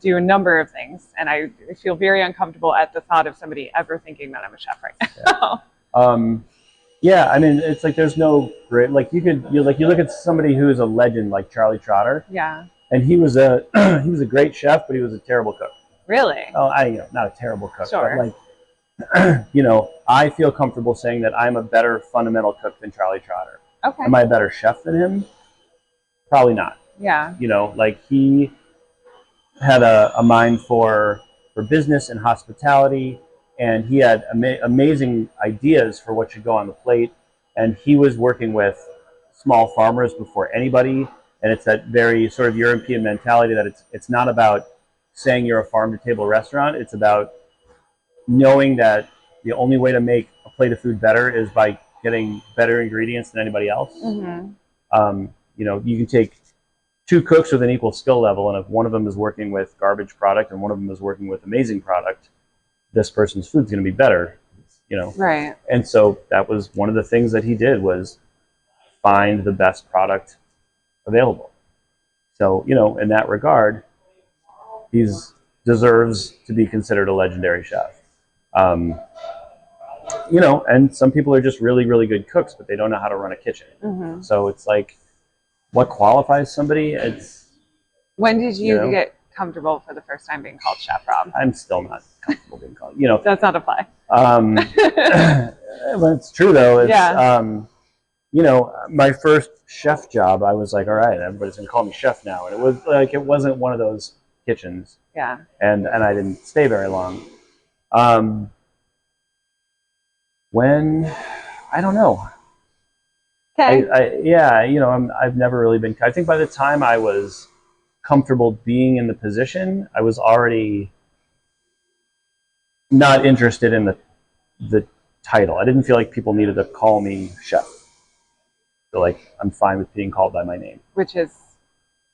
do a number of things, and I feel very uncomfortable at the thought of somebody ever thinking that I'm a chef right now.
Yeah, I mean, it's like there's no great, like you look at somebody who's a legend like Charlie Trotter.
Yeah.
And he was a great chef, but he was a terrible cook.
Really?
Oh, not a terrible cook,
sure.
But like, you know, I feel comfortable saying that I'm a better fundamental cook than Charlie Trotter.
Okay.
Am I a better chef than him? Probably not.
Yeah.
You know, like he had a mind for business and hospitality, and he had amazing ideas for what should go on the plate. And he was working with small farmers before anybody. And it's that very sort of European mentality that it's not about saying you're a farm-to-table restaurant. It's about knowing that the only way to make a plate of food better is by getting better ingredients than anybody else.
Mm-hmm.
You know, you can take two cooks with an equal skill level, and if one of them is working with garbage product and one of them is working with amazing product, this person's food's going to be better. You know,
right? And
so that was one of the things that he did, was find the best product available. So, you know, in that regard, he deserves to be considered a legendary chef. You know, and some people are just really, really good cooks, but they don't know how to run a kitchen. Mm-hmm. So it's like, what qualifies somebody?
When did you get comfortable for the first time being called Chef Rob?
I'm still not comfortable being called. You know,
that's not a play.
But it's true though. It's, you know, my first chef job, I was like, all right, everybody's gonna call me chef now, and it was like, it wasn't one of those kitchens.
Yeah.
And I didn't stay very long. When, I don't know.
Okay.
You know, I've never really been. I think by the time I was comfortable being in the position, I was already not interested in the the title. I didn't feel like people needed to call me chef. So like, I'm fine with being called by my name.
Which is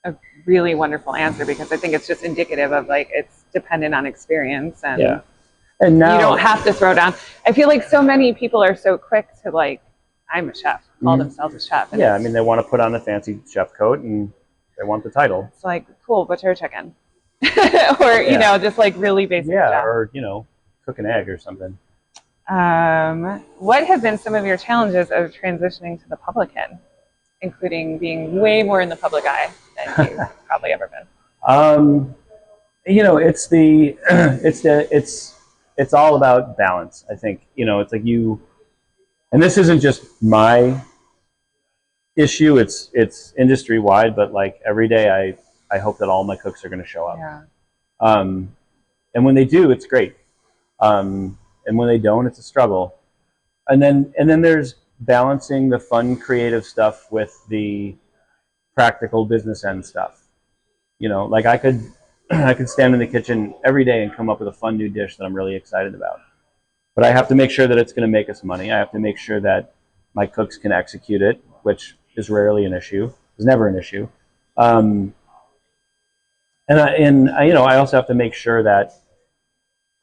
a really wonderful answer, because I think it's just indicative of like, it's dependent on experience, and
Yeah. And now
you don't have to throw down. I feel like so many people are so quick to like, I'm a chef, call themselves a chef. And
yeah, I mean, they want to put on the fancy chef coat and they want the title.
it's like, cool, butcher a chicken. Or, you know, just like really basic stuff.
Or, you know, cook an egg or something.
What have been some of your challenges of transitioning to the Publican, including being way more in the public eye than you've probably ever been?
You know, it's it's all about balance. I think, you know, it's like and this isn't just my issue, it's industry wide, but like every day I hope that all my cooks are going to show up.
Yeah.
And when they do, it's great. And when they don't, it's a struggle. And then there's balancing the fun, creative stuff with the practical business end stuff. You know, like I could stand in the kitchen every day and come up with a fun new dish that I'm really excited about. But I have to make sure that it's going to make us money. I have to make sure that my cooks can execute it, which is rarely an issue. It's never an issue. And you know, I also have to make sure that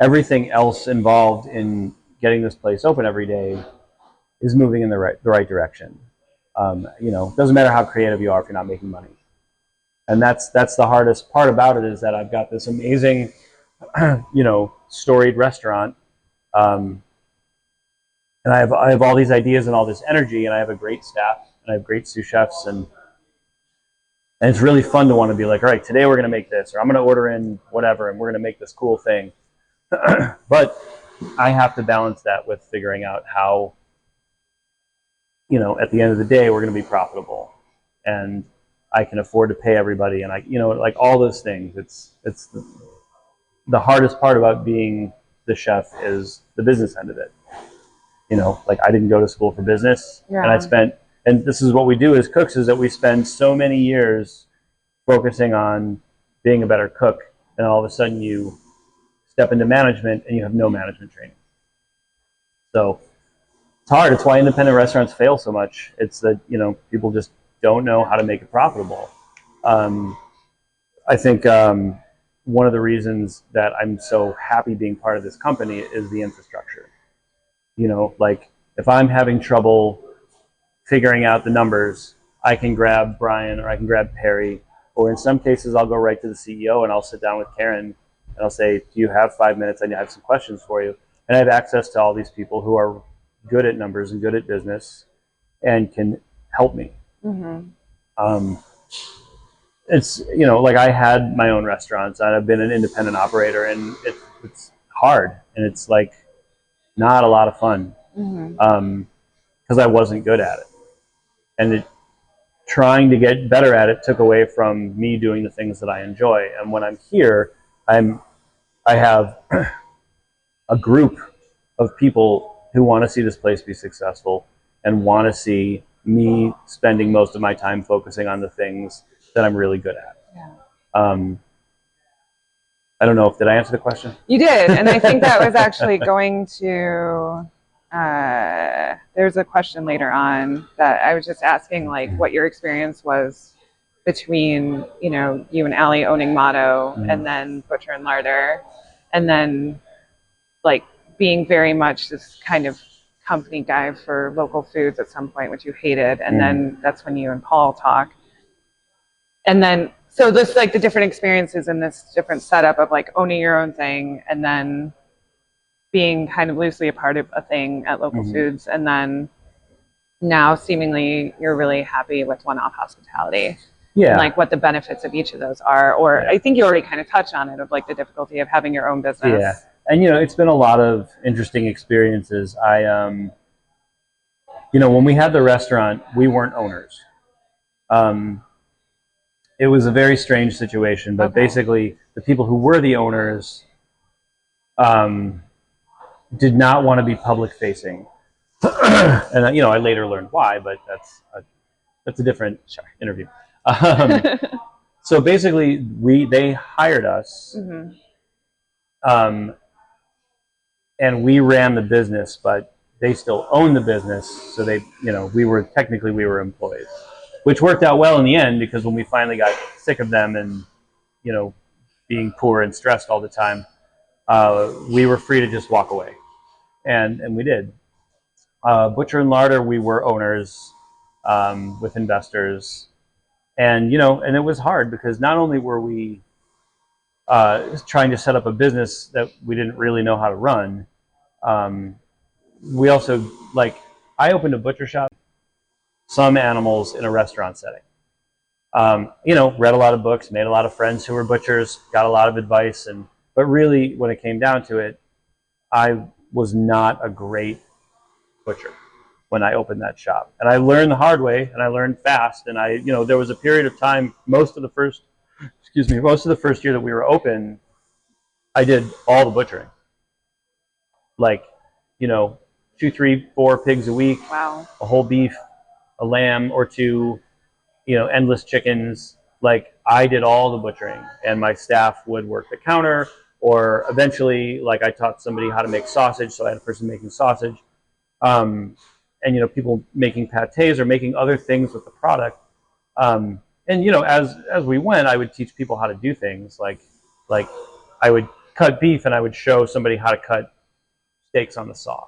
everything else involved in getting this place open every day is moving in the right direction. You know, it doesn't matter how creative you are if you're not making money. And that's the hardest part about it, is that I've got this amazing, you know, storied restaurant, and I have all these ideas and all this energy, and I have a great staff, and I have great sous chefs, and it's really fun to want to be like, all right, today we're going to make this, or I'm going to order in whatever, and we're going to make this cool thing. But I have to balance that with figuring out how, you know, at the end of the day, we're going to be profitable, and I can afford to pay everybody, and you know, like all those things. It's the hardest part about being the chef is the business end of it. You know, like I didn't go to school for business, and and this is what we do as cooks, is that we spend so many years focusing on being a better cook, and all of a sudden you step into management and you have no management training. So it's hard. It's why independent restaurants fail so much. It's that, you know, people just don't know how to make it profitable. I think one of the reasons that I'm so happy being part of this company is the infrastructure. You know, like if I'm having trouble figuring out the numbers, I can grab Brian, or I can grab Perry, or in some cases I'll go right to the CEO and I'll sit down with Karen and I'll say, do you have 5 minutes? I have some questions for you. And I have access to all these people who are good at numbers and good at business and can help me. Mm-hmm. It's, you know, like I had my own restaurants and I've been an independent operator, and it's hard, and it's like not a lot of fun, because I wasn't good at it. And trying to get better at it took away from me doing the things that I enjoy. And when I'm here, I have a group of people who want to see this place be successful and want to see me spending most of my time focusing on the things that I'm really good at. Yeah. I don't know did I answer the question?
You did, and I think that was actually going to. There's a question later on that I was just asking, like, what your experience was between, you know, you and Allie owning Motto, and then Butcher and Larder, and then like being very much this kind of company guy for local foods at some point, which you hated, and then that's when you and Paul talk. And then, so this, like the different experiences in this different setup of like owning your own thing, and then being kind of loosely a part of a thing at local foods, and then now seemingly you're really happy with one-off hospitality. Yeah. And like what the benefits of each of those are, or I think you already kind of touched on it, of like the difficulty of having your own business.
Yeah. And, you know, it's been a lot of interesting experiences. You know, when we had the restaurant, we weren't owners. It was a very strange situation, but basically the people who were the owners did not want to be public facing. And, you know, I later learned why, but that's a different interview. So basically they hired us and we ran the business, but they still owned the business. So they, we were employees, which worked out well in the end, because when we finally got sick of them and, being poor and stressed all the time, we were free to just walk away. And we did. Butcher and Larder, we were owners with investors. And, and it was hard, because not only were we trying to set up a business that we didn't really know how to run, we also, I opened a butcher shop, some animals in a restaurant setting. Read a lot of books, made a lot of friends who were butchers, got a lot of advice, but really, when it came down to it, I was not a great butcher when I opened that shop. And I learned the hard way, and I learned fast. And there was a period of time, most of the first year that we were open, I did all the butchering. 2, 3, 4 pigs a week.
Wow.
A whole beef, a lamb or two, endless chickens. I did all the butchering, and my staff would work the counter, or eventually, I taught somebody how to make sausage, so I had a person making sausage. And people making pâtés or making other things with the product. And as we went, I would teach people how to do things, like I would cut beef, and I would show somebody how to cut steaks on the saw.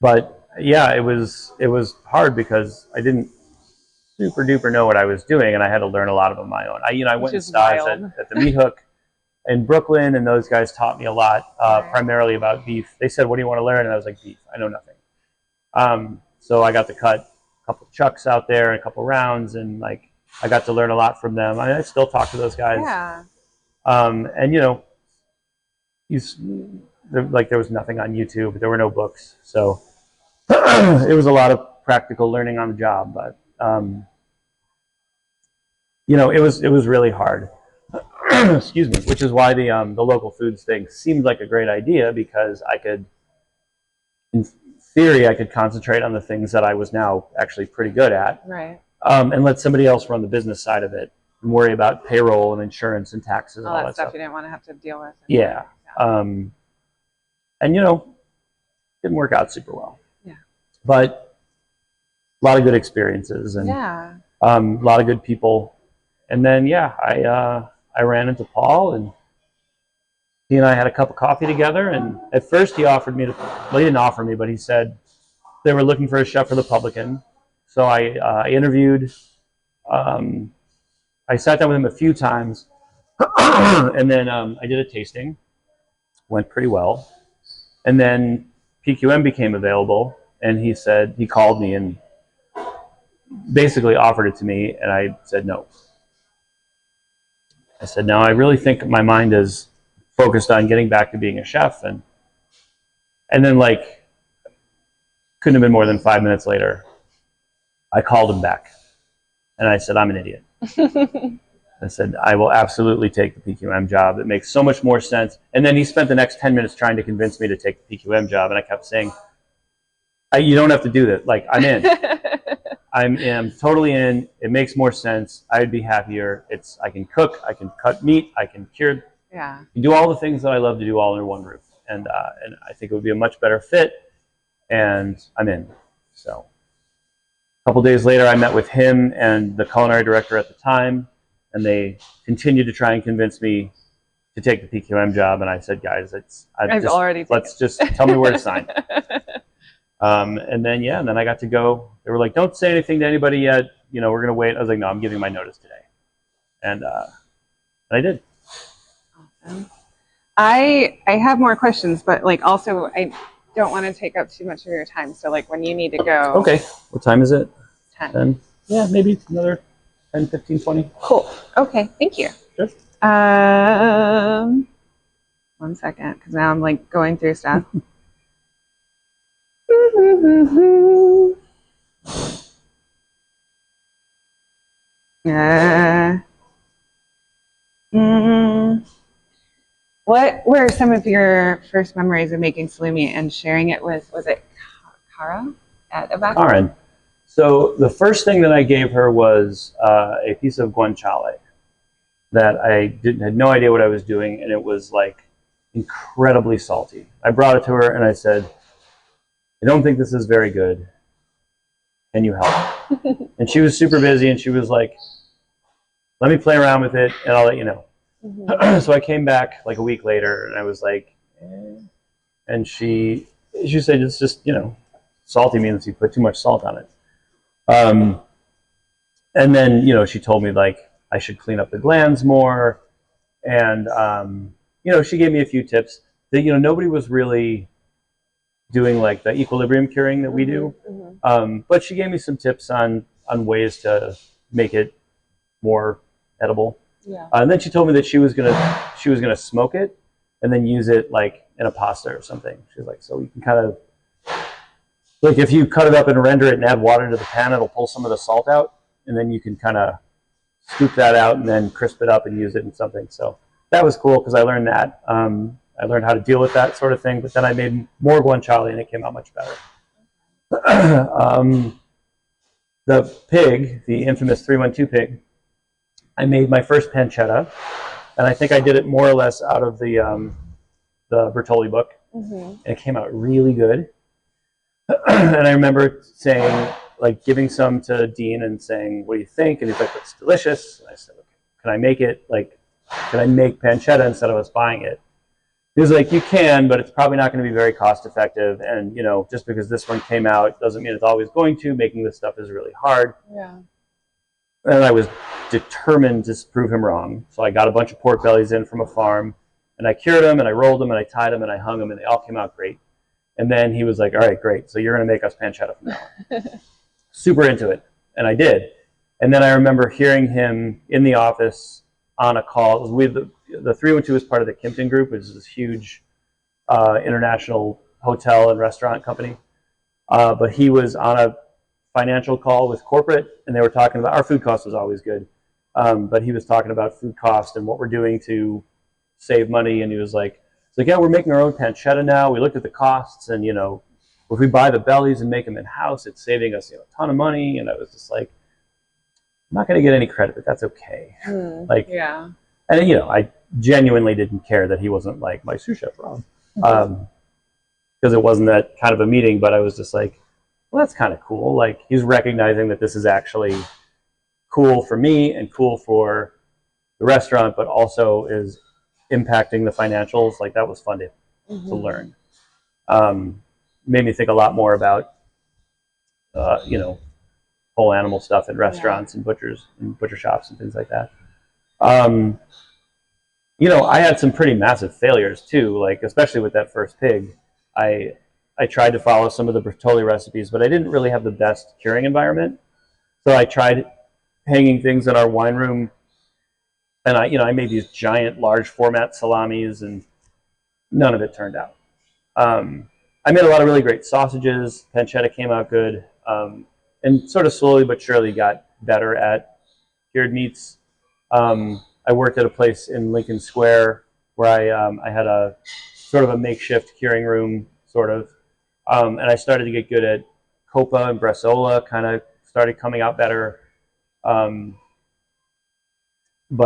But yeah, it was hard, because I didn't super duper know what I was doing, and I had to learn a lot of it on my own. I went and staged at the Meat Hook in Brooklyn, and those guys taught me a lot, primarily about beef. They said, "What do you want to learn?" And I was like, "Beef. I know nothing." So I got to cut a couple chucks out there and a couple rounds, and I got to learn a lot from them. I still talk to those guys.
Yeah.
And there was nothing on YouTube. There were no books, so it was a lot of practical learning on the job. But it was really hard. Excuse me. Which is why the local foods thing seemed like a great idea, because in theory, I could concentrate on the things that I was now actually pretty good at,
right?
And let somebody else run the business side of it, and worry about payroll and insurance and taxes and all that stuff
you didn't want to have to deal with.
Yeah. And didn't work out super well.
Yeah.
But a lot of good experiences, and a lot of good people. And then I ran into Paul, and he and I had a cup of coffee together. And at first he offered me he didn't offer me, but he said they were looking for a chef for the Publican. So I interviewed. I sat down with him a few times, and then I did a tasting. Went pretty well. And then PQM became available, and he called me and basically offered it to me, and I said no. I said, no, I really think my mind is focused on getting back to being a chef. And then couldn't have been more than 5 minutes later, I called him back, and I said, I'm an idiot. I said, I will absolutely take the PQM job. It makes so much more sense. And then he spent the next 10 minutes trying to convince me to take the PQM job. And I kept saying, you don't have to do that. I'm in. I'm totally in. It makes more sense. I'd be happier. I can cook. I can cut meat. I can cure.
Yeah.
You do all the things that I love to do all under one roof. And I think it would be a much better fit. And I'm in. So a couple days later, I met with him and the culinary director at the time. And they continued to try and convince me to take the PQM job. And I said, guys, let's just tell me where to sign. And then I got to go. They were like, don't say anything to anybody yet. We're going to wait. I was like, no, I'm giving my notice today. And I did.
Awesome. I have more questions, but also I don't want to take up too much of your time. So when you need to go.
Okay. What time is it?
10.
10. Yeah, maybe another 10, 15, 20.
Cool. Okay. Thank you.
Sure.
1 second, because now I'm going through stuff. What were some of your first memories of making salumi and sharing it with, was it Kara at Abaco?
Karen. So the first thing that I gave her was a piece of guanciale that I had no idea what I was doing, and it was incredibly salty. I brought it to her and I said, I don't think this is very good. Can you help? And she was super busy and she was like, let me play around with it and I'll let you know. So I came back like a week later and I was like, and she said, it's just, salty means you put too much salt on it. And then, she told me like I should clean up the glands more. And, she gave me a few tips that, nobody was really doing like the equilibrium curing that we do. But she gave me some tips on ways to make it more edible.
Yeah.
And then she told me that she was gonna smoke it and then use it like in a pasta or something. She's like, so you can kind of like if you cut it up and render it and add water to the pan, it'll pull some of the salt out, and then you can kind of scoop that out and then crisp it up and use it in something. So that was cool because I learned that. I learned how to deal with that sort of thing. But then I made more guanciale and it came out much better. The pig, the infamous 312 pig, I made my first pancetta, and I think I did it more or less out of the Bertolli book, and it came out really good. And I remember saying, like, giving some to Dean and saying, "What do you think?" And he's like, "It's delicious." And I said, "Okay, can I make it? Like, can I make pancetta instead of us buying it?" He was like, "You can, but it's probably not going to be very cost effective. And just because this one came out doesn't mean it's always going to. Making this stuff is really hard."
Yeah.
And I was determined to prove him wrong. So I got a bunch of pork bellies in from a farm, and I cured them, and I rolled them, and I tied them, and I hung them, and they all came out great. And then he was like, "All right, great. So you're going to make us pancetta from now on." Super into it, and I did. And then I remember hearing him in the office on a call. It was with the 312 was part of the Kimpton Group, which is this huge international hotel and restaurant company. But he was on a financial call with corporate, and they were talking about our food cost was always good, but he was talking about food cost and what we're doing to save money. And he was like, "Yeah, we're making our own pancetta now. We looked at the costs, and if we buy the bellies and make them in house, it's saving us a ton of money." And I was just like, I'm not going to get any credit, but that's okay.
Yeah.
And I genuinely didn't care that he wasn't like my sous chef Rob, because it wasn't that kind of a meeting. But I was just like, well, that's kind of cool. Like, he's recognizing that this is actually cool for me and cool for the restaurant, but also is impacting the financials. Like, that was fun to learn. Made me think a lot more about, whole animal stuff in restaurants and butchers and butcher shops and things like that. I had some pretty massive failures too, like especially with that first pig. I tried to follow some of the Bertolli recipes, but I didn't really have the best curing environment. So I tried hanging things in our wine room, and I made these giant, large format salamis, and none of it turned out. I made a lot of really great sausages. Pancetta came out good, and sort of slowly but surely got better at cured meats. I worked at a place in Lincoln Square where I had a sort of a makeshift curing room, sort of. And I started to get good at Copa and Bresaola, kind of started coming out better. But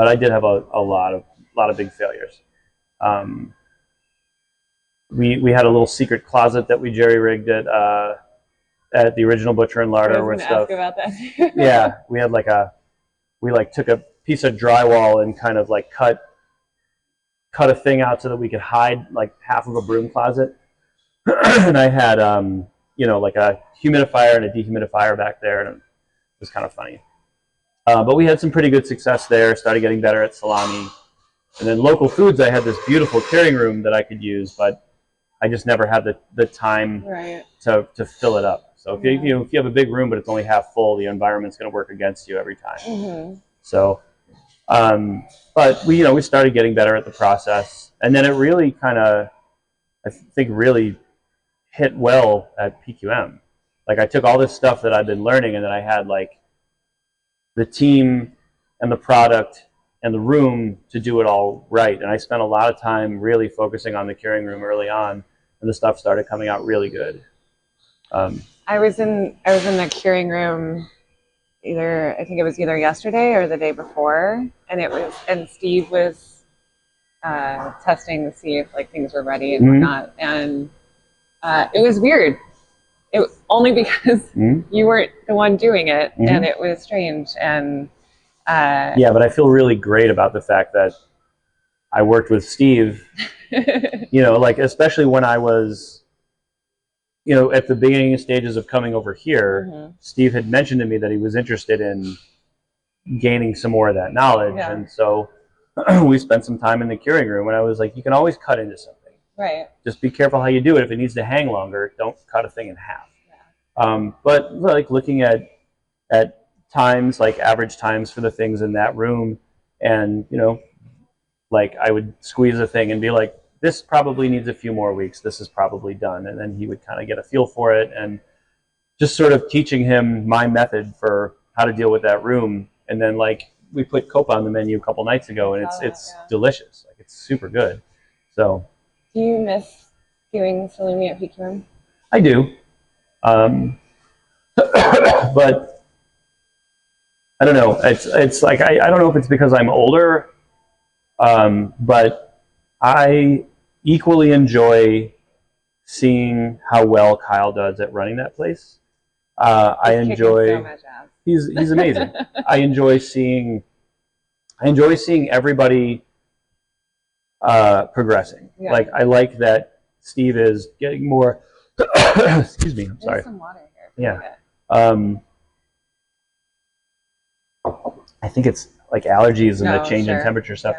I did have a lot of big failures. We had a little secret closet that we jerry-rigged at the original Butcher and Larder with stuff.
Ask about that too.
Yeah, we had we took a piece of drywall and kind of like cut a thing out so that we could hide like half of a broom closet. And I had like a humidifier and a dehumidifier back there, and it was kind of funny. But we had some pretty good success there. Started getting better at salami, and then local foods. I had this beautiful curing room that I could use, but I just never had the time to fill it up. So if you have a big room but it's only half full, the environment's going to work against you every time. So, but we started getting better at the process, and then it really kind of, I think, really hit well at PQM. Like, I took all this stuff that I've been learning, and then I had like the team and the product and the room to do it all right. And I spent a lot of time really focusing on the curing room early on, and the stuff started coming out really good.
I was in the curing room I think it was either yesterday or the day before, and Steve was testing to see if like things were ready and whatnot. And it was weird. It only because you weren't the one doing it, and it was strange. And
yeah, but I feel really great about the fact that I worked with Steve. You know, like especially when I was, you know, at the beginning stages of coming over here, Steve had mentioned to me that he was interested in gaining some more of that knowledge, and so we spent some time in the curing room. And I was like, you can always cut into something.
Right.
Just be careful how you do it. If it needs to hang longer, don't cut a thing in half. But like looking at times, like average times for the things in that room, and you know, like I would squeeze a thing and be like, this probably needs a few more weeks. This is probably done, and then he would kind of get a feel for it, and just sort of teaching him my method for how to deal with that room. And then like we put copa on the menu a couple nights ago, and it's delicious. Like it's super good. So.
Do you miss doing salumi at PQM?
I do. But I don't know. It's like I don't know if it's because I'm older, but I equally enjoy seeing how well Kyle does at running that place. I enjoy. So much ass. He's amazing. I enjoy seeing everybody progressing. Yeah. Like I like that Steve is getting more. Excuse me. I'm sorry.
There's some water here. Yeah.
I think it's like allergies and the change in temperature stuff.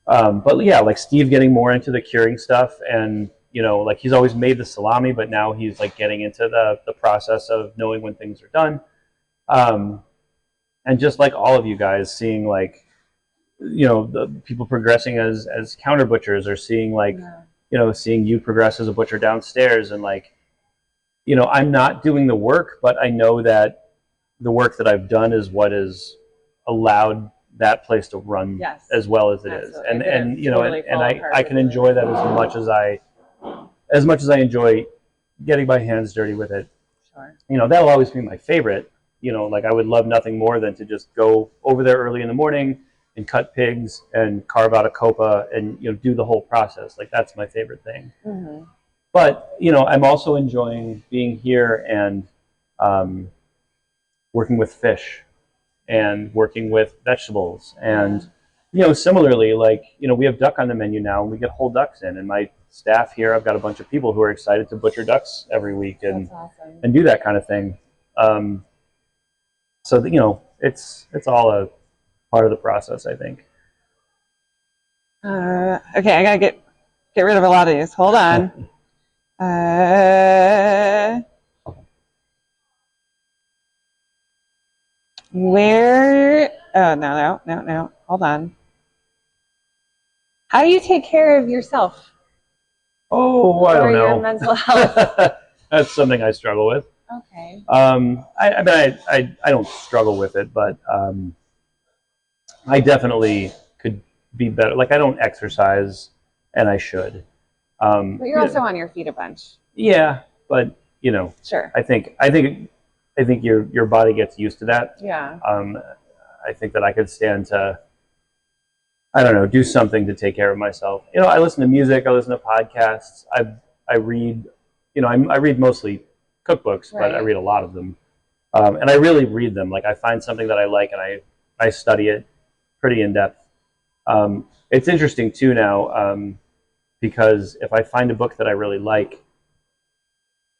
Yeah. But yeah, like Steve getting more into the curing stuff, and you know, like he's always made the salami, but now he's like getting into the process of knowing when things are done. And just like all of you guys, seeing like, you know, the people progressing as counter butchers, or seeing like, you know, seeing you progress as a butcher downstairs, and like, you know, I'm not doing the work, but I know that the work that I've done is what has allowed that place to run as well as it is. And you know, and I can enjoy that as much as I enjoy getting my hands dirty with it. Sure. You know, that'll always be my favorite. You know, like I would love nothing more than to just go over there early in the morning and cut pigs and carve out a copa and, you know, do the whole process. Like that's my favorite thing. But, you know, I'm also enjoying being here and working with fish and working with vegetables. And, you know, similarly, like, you know, we have duck on the menu now, and we get whole ducks in. And my staff here, I've got a bunch of people who are excited to butcher ducks every week and and do that kind of thing. So, you know, it's all a part of the process, I think.
Okay, I gotta get rid of a lot of these. Hold on. Where? Oh, no. Hold on. How do you take care of yourself?
Oh, I don't know.
Your mental health.
That's something I struggle with.
Okay.
I mean, I don't struggle with it, but I definitely could be better. Like I don't exercise, and I should.
But you're also on your feet a bunch.
Yeah, but you know,
sure.
I think your body gets used to that.
Yeah.
I think that I could stand to, I don't know, do something to take care of myself. You know, I listen to music, I listen to podcasts, I read, you know, I read mostly cookbooks, but I read a lot of them. And I really read them. Like I find something that I like, and I study it pretty in depth. It's interesting too now, because if I find a book that I really like,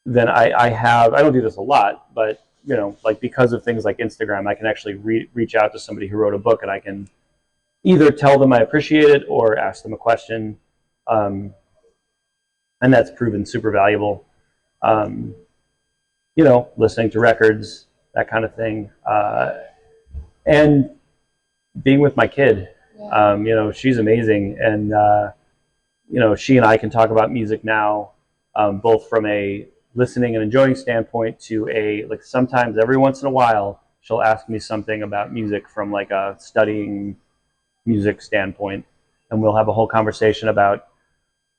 then I don't do this a lot, but you know, like because of things like Instagram, I can actually reach out to somebody who wrote a book, and I can either tell them I appreciate it or ask them a question. And that's proven super valuable. You know, listening to records, that kind of thing. And being with my kid, you know, she's amazing. And, you know, she and I can talk about music now, both from a listening and enjoying standpoint to a, like sometimes every once in a while, she'll ask me something about music from like a studying music standpoint. And we'll have a whole conversation about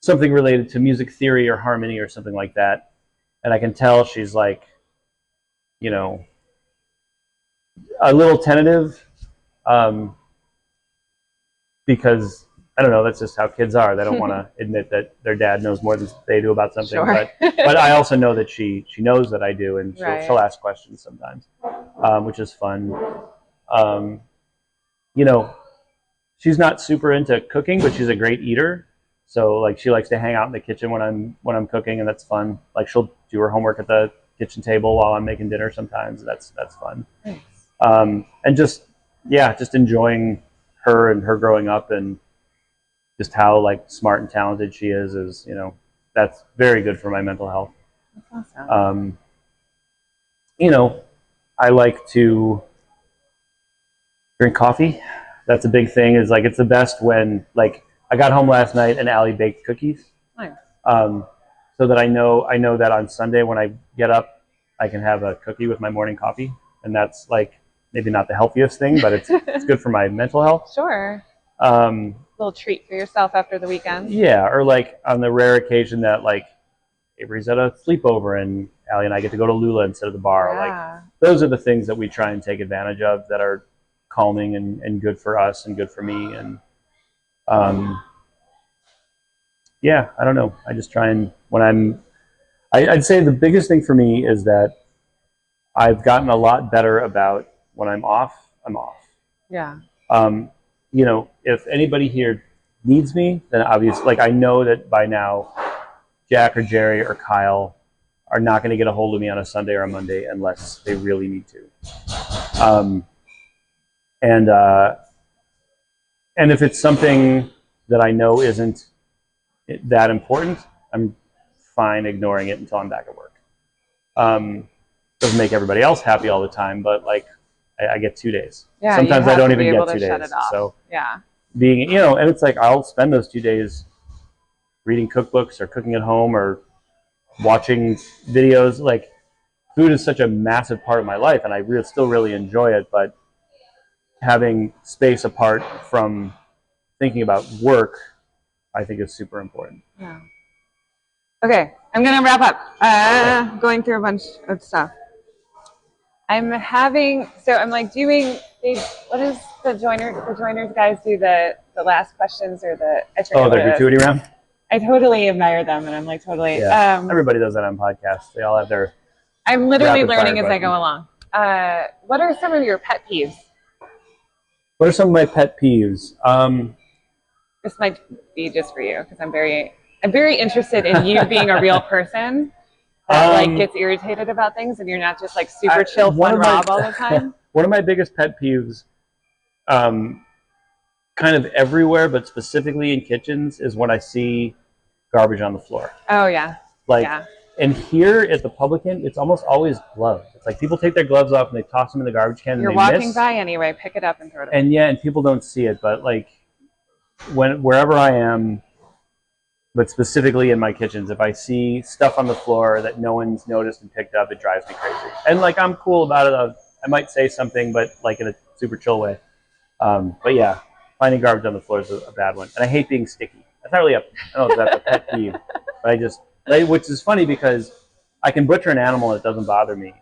something related to music theory or harmony or something like that. And I can tell she's like, you know, a little tentative, because I don't know. That's just how kids are. They don't want to admit that their dad knows more than they do about something.
Sure.
But I also know that she knows that I do, and
Right.
she'll ask questions sometimes, which is fun. You know, she's not super into cooking, but she's a great eater. So like she likes to hang out in the kitchen when I'm cooking, and that's fun. Like she'll do her homework at the kitchen table while I'm making dinner sometimes. That's fun.
Nice.
And just enjoying her and her growing up, and just how like smart and talented she is that's very good for my mental health.
That's awesome.
I like to drink coffee. That's a big thing. Is like it's the best when like I got home last night and Allie baked cookies.
Nice.
So that I know that on Sunday when I get up, I can have a cookie with my morning coffee, and that's like maybe not the healthiest thing, but it's good for my mental health.
Sure. Little treat for yourself after the weekend.
Yeah, or like on the rare occasion that like Avery's at a sleepover and Allie and I get to go to Lula instead of the bar.
Yeah.
Like those are the things that we try and take advantage of that are calming and good for us and good for me. And yeah, I don't know. I just try and I'd say the biggest thing for me is that I've gotten a lot better about when I'm off, I'm off.
Yeah.
If anybody here needs me, then obviously, like I know that by now, Jack or Jerry or Kyle are not going to get a hold of me on a Sunday or a Monday unless they really need to. And if it's something that I know isn't that important, I'm fine ignoring it until I'm back at work. Doesn't make everybody else happy all the time, but like I get 2 days.
Yeah,
sometimes I don't even get 2
shut
days.
it off.
So
yeah,
being and it's like I'll spend those 2 days reading cookbooks or cooking at home or watching videos. Like food is such a massive part of my life, and I still really enjoy it. But having space apart from thinking about work, I think is super important.
Yeah. Okay, I'm gonna wrap up. Going through a bunch of stuff. I'm like doing what is the joiners guys do the last questions or I forget
the gratuity round?
I totally admire them, and I'm like totally
everybody does that on podcasts. They all have their
I'm literally learning as I go along. What are some of your pet peeves?
What are some of my pet peeves?
This might be just for you because I'm very interested in you being a real person that like gets irritated about things, and you're not just like super chill fun Rob all the time.
One of my biggest pet peeves, kind of everywhere, but specifically in kitchens, is when I see garbage on the floor.
Oh yeah.
And here at the Publican, it's almost always gloves. It's like people take their gloves off and they toss them in the garbage can.
You're walking by anyway, pick it up and throw it away.
And people don't see it, but like wherever I am, but specifically in my kitchens, if I see stuff on the floor that no one's noticed and picked up, it drives me crazy. And like I'm cool about it. I might say something, but like in a super chill way. But yeah, finding garbage on the floor is a bad one. And I hate being sticky. That's not really I don't know if that's a pet peeve, but which is funny because I can butcher an animal and it doesn't bother me.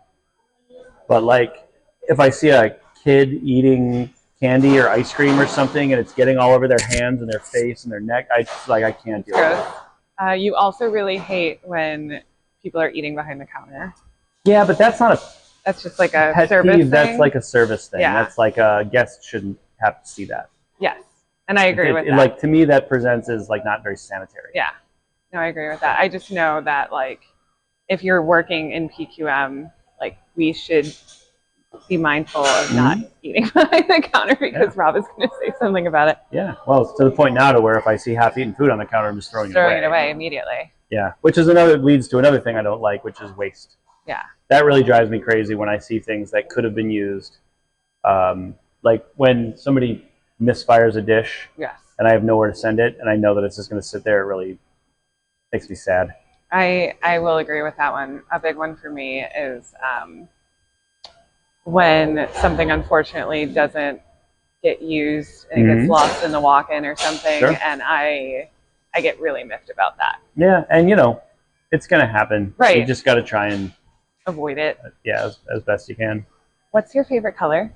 But like if I see a kid eating candy or ice cream or something and it's getting all over their hands and their face and their neck, I can't deal with it.
You also really hate when people are eating behind the counter.
Yeah, but that's not
that's just like a
pet
service
peeve.
thing.
That's like a service thing.
Yeah.
That's like a guest shouldn't have to see that.
Yes. And I agree with that.
Like to me that presents as like not very sanitary.
Yeah. No, I agree with that. I just know that like if you're working in PQM, like we should be mindful of not eating behind the counter because Rob is going to say something about it.
Yeah. Well, it's to the point now to where if I see half-eaten food on the counter, I'm just throwing it away
immediately.
Yeah. Which is leads to another thing I don't like, which is waste.
Yeah.
That really drives me crazy when I see things that could have been used. Like when somebody misfires a dish.
Yes.
And I have nowhere to send it, and I know that it's just going to sit there. It really makes me sad.
I will agree with that one. A big one for me is when something unfortunately doesn't get used and it gets lost in the walk-in or something,
Sure.
and I get really miffed about that.
Yeah, and it's going to happen.
Right.
You just got to try and
avoid it.
Yeah, as best you can.
What's your favorite color?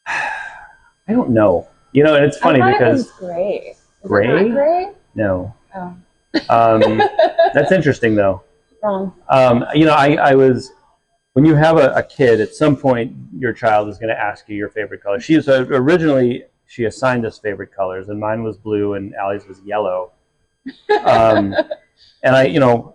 I don't know. You know, and it's funny
I thought
because
it was gray. Is it
gray?
not gray?
No.
Oh.
That's interesting though.
Wrong.
You know, I was, when you have a kid, at some point your child is going to ask you your favorite color. She was originally, she assigned us favorite colors, and mine was blue and Allie's was yellow. And I, you know,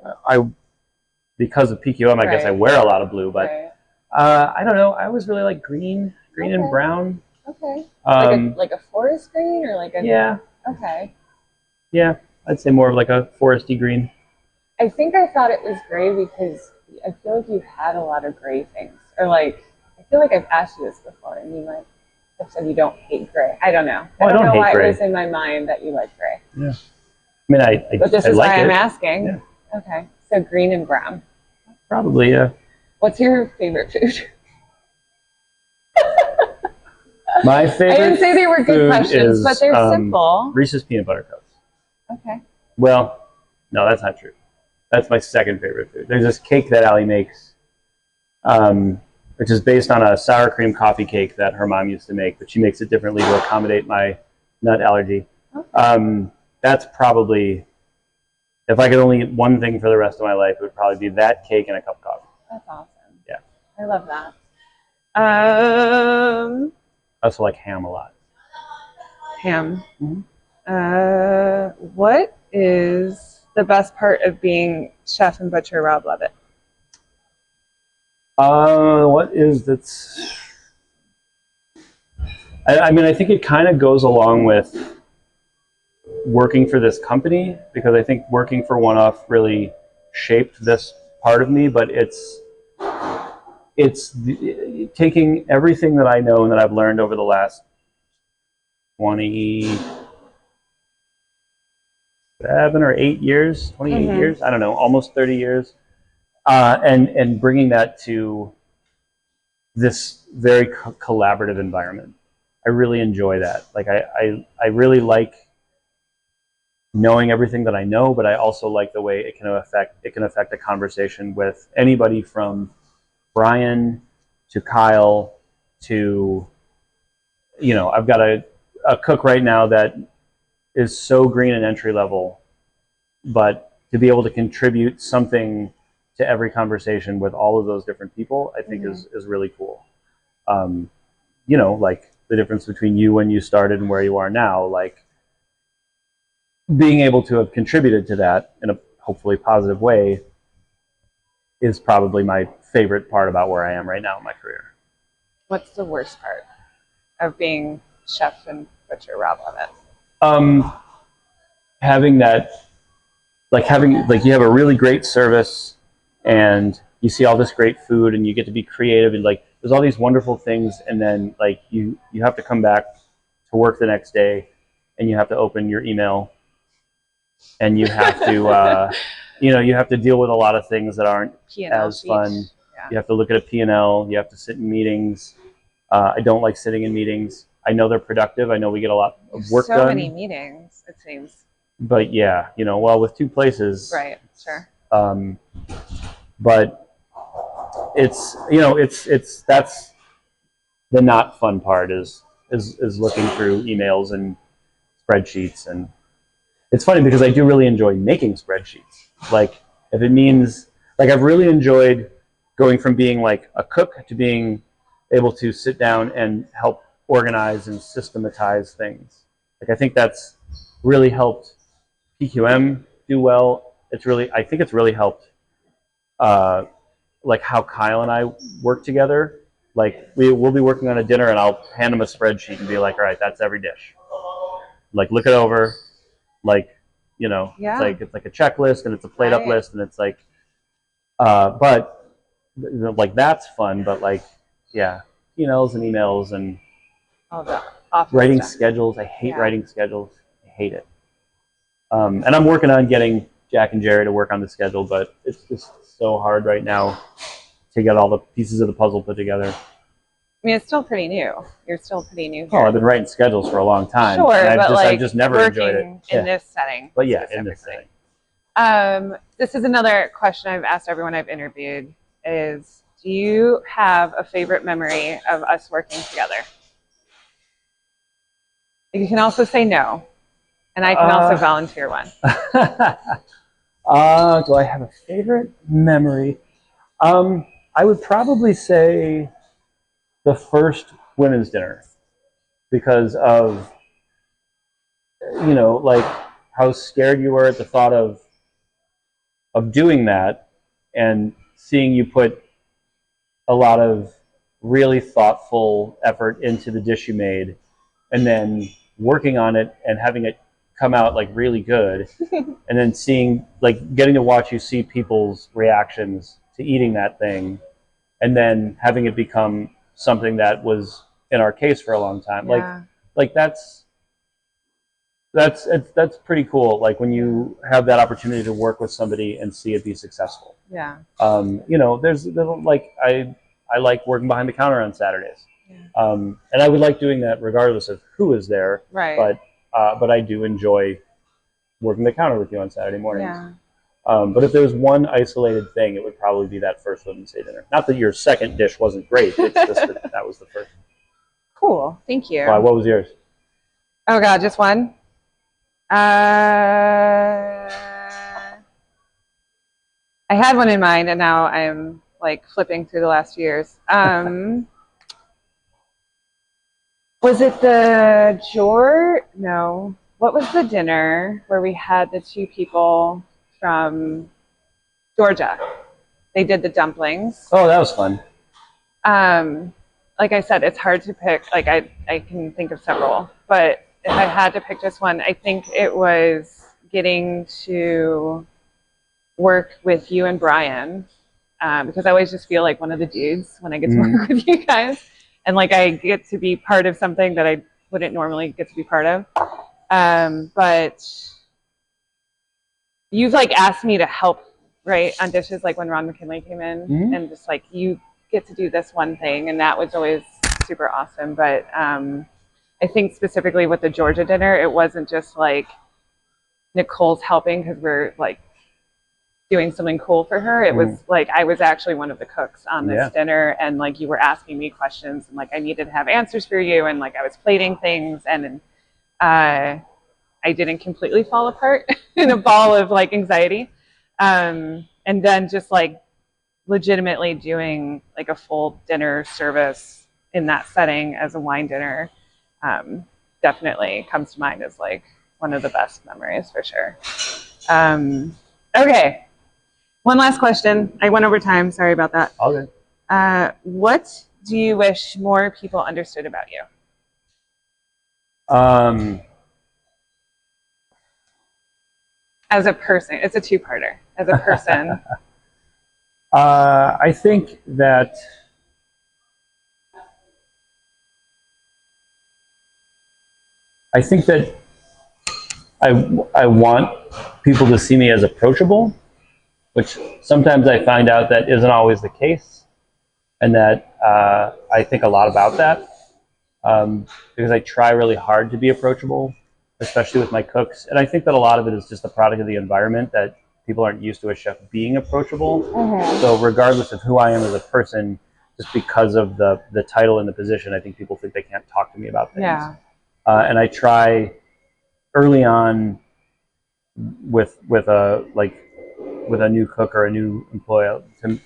because of PQM, I guess I wear a lot of blue, but I don't know. I always really like green and brown.
Okay.
Um,
like a forest green or like a
yeah.
Okay.
Yeah, I'd say more of like a foresty green.
I think I thought it was gray because I feel like you've had a lot of gray things, or like I feel like I've asked you this before, and you might have said you don't hate gray. I don't know.
Well,
I don't know
hate
why
gray.
it was in my mind that you like gray.
Yeah. I mean,
but this is
like
why
it.
I'm asking.
Yeah.
Okay, so green and brown.
Probably, yeah.
What's your favorite food?
My favorite. I
didn't say they were good questions, but they're simple.
Reese's peanut butter cups.
Okay.
Well, no, that's not true. That's my second favorite food. There's this cake that Allie makes, which is based on a sour cream coffee cake that her mom used to make, but she makes it differently to accommodate my nut allergy. Okay. That's probably, if I could only eat one thing for the rest of my life, it would probably be that cake and a cup of coffee.
That's awesome.
Yeah.
I love that.
I also like ham a lot.
Ham. Mm-hmm. What is the best part of being chef and butcher Rob Levitt?
What is that? I mean, I think it kind of goes along with working for this company, because I think working for One Off really shaped this part of me, but it's taking everything that I know and that I've learned over the last 27 or 8 years, 28 years, I don't know, almost 30 years, and bringing that to this very collaborative environment. I really enjoy that. Like I really like knowing everything that I know, but I also like the way it can affect a conversation with anybody from Brian to Kyle to, you know, I've got a cook right now that is so green and entry level, but to be able to contribute something to every conversation with all of those different people, I think is really cool. You know, like the difference between you when you started and where you are now, like being able to have contributed to that in a hopefully positive way is probably my favorite part about where I am right now in my career.
What's the worst part of being chef and butcher Rob Levitt?
Having that, like you have a really great service and you see all this great food and you get to be creative and like there's all these wonderful things, and then like you have to come back to work the next day and you have to open your email and you have to you know, you have to deal with a lot of things that aren't as fun. Yeah. You have to look at a P&L. You have to sit in meetings. I don't like sitting in meetings. I know they're productive. I know we get a lot of work done.
So many meetings, it seems.
But yeah, you know, well, with two places.
Right, sure.
But it's, you know, it's that's the not fun part is looking through emails and spreadsheets. And it's funny because I do really enjoy making spreadsheets. Like if it means, like I've really enjoyed going from being like a cook to being able to sit down and help organize and systematize things. Like I think that's really helped PQM do well. I think it's really helped like how Kyle and I work together. Like we'll be working on a dinner and I'll hand him a spreadsheet and be like, all right, that's every dish. Like look it over. Like, you know, it's like a checklist and it's a plate up list and it's like, but like that's fun. But like, yeah, emails and emails and writing schedules. I hate writing schedules. I hate it. And I'm working on getting Jack and Jerry to work on the schedule, but it's just so hard right now to get all the pieces of the puzzle put together.
I mean, it's still pretty new. You're still pretty new here.
Oh, I've been writing schedules for a long time.
Sure, but
I've just never enjoyed it.
In this setting.
But yeah, in this setting.
This is another question I've asked everyone I've interviewed is, do you have a favorite memory of us working together? You can also say no, and I can also volunteer one.
Do I have a favorite memory? I would probably say the first women's dinner, because of, like how scared you were at the thought of doing that, and seeing you put a lot of really thoughtful effort into the dish you made, and then working on it and having it come out like really good, and then seeing, like, getting to watch you see people's reactions to eating that thing, and then having it become something that was in our case for a long time.
Yeah.
Like that's pretty cool. Like when you have that opportunity to work with somebody and see it be successful.
Yeah.
There's like I like working behind the counter on Saturdays.
Yeah.
And I would like doing that regardless of who is there.
Right.
But I do enjoy working the counter with you on Saturday mornings.
Yeah.
But if there was one isolated thing, it would probably be that first Women's Day dinner. Not that your second dish wasn't great. It's just that was the first.
Cool. Thank you.
Why? What was yours?
Oh God, just one. I had one in mind, and now I'm like flipping through the last few years. Was it the No. What was the dinner where we had the two people from Georgia? They did the dumplings.
Oh, that was fun.
Like I said, it's hard to pick. Like I can think of several, but if I had to pick just one, I think it was getting to work with you and Brian, because I always just feel like one of the dudes when I get to work with you guys, and like I get to be part of something that I wouldn't normally get to be part of. But you've like asked me to help, right, on dishes, like when Ron McKinley came in, and just like you get to do this one thing, and that was always super awesome. But I think specifically with the Georgia dinner, it wasn't just like Nicole's helping because we're like doing something cool for her. It was like I was actually one of the cooks on this dinner, and like you were asking me questions, and like I needed to have answers for you, and like I was plating things, and I didn't completely fall apart in a ball of like anxiety. And then just like legitimately doing like a full dinner service in that setting as a wine dinner definitely comes to mind as like one of the best memories for sure. Okay, one last question. I went over time. Sorry about that.
Okay.
What do you wish more people understood about you? As a person. It's a two-parter. As a person.
I think that I want people to see me as approachable, which sometimes I find out that isn't always the case, and that I think a lot about that, because I try really hard to be approachable, especially with my cooks. And I think that a lot of it is just a product of the environment, that people aren't used to a chef being approachable. So regardless of who I am as a person, just because of the title and the position, I think people think they can't talk to me about things.
Yeah.
And I try early on with a new cook or a new employee to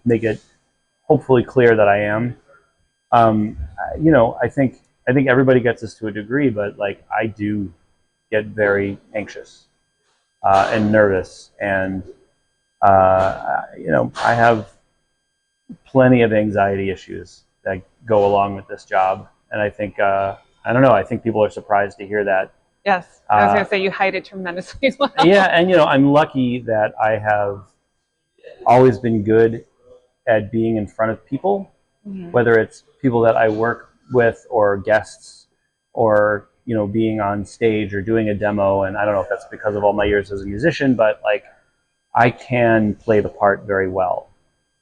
make it hopefully clear that I am. I think everybody gets this to a degree, but like I do get very anxious and nervous, and I have plenty of anxiety issues that go along with this job, and I think I don't know. I think people are surprised to hear that.
Yes, I was going to say you hide it tremendously as well.
Yeah, and I'm lucky that I have always been good at being in front of people, whether it's people that I work with or guests, or being on stage or doing a demo. And I don't know if that's because of all my years as a musician, but like I can play the part very well.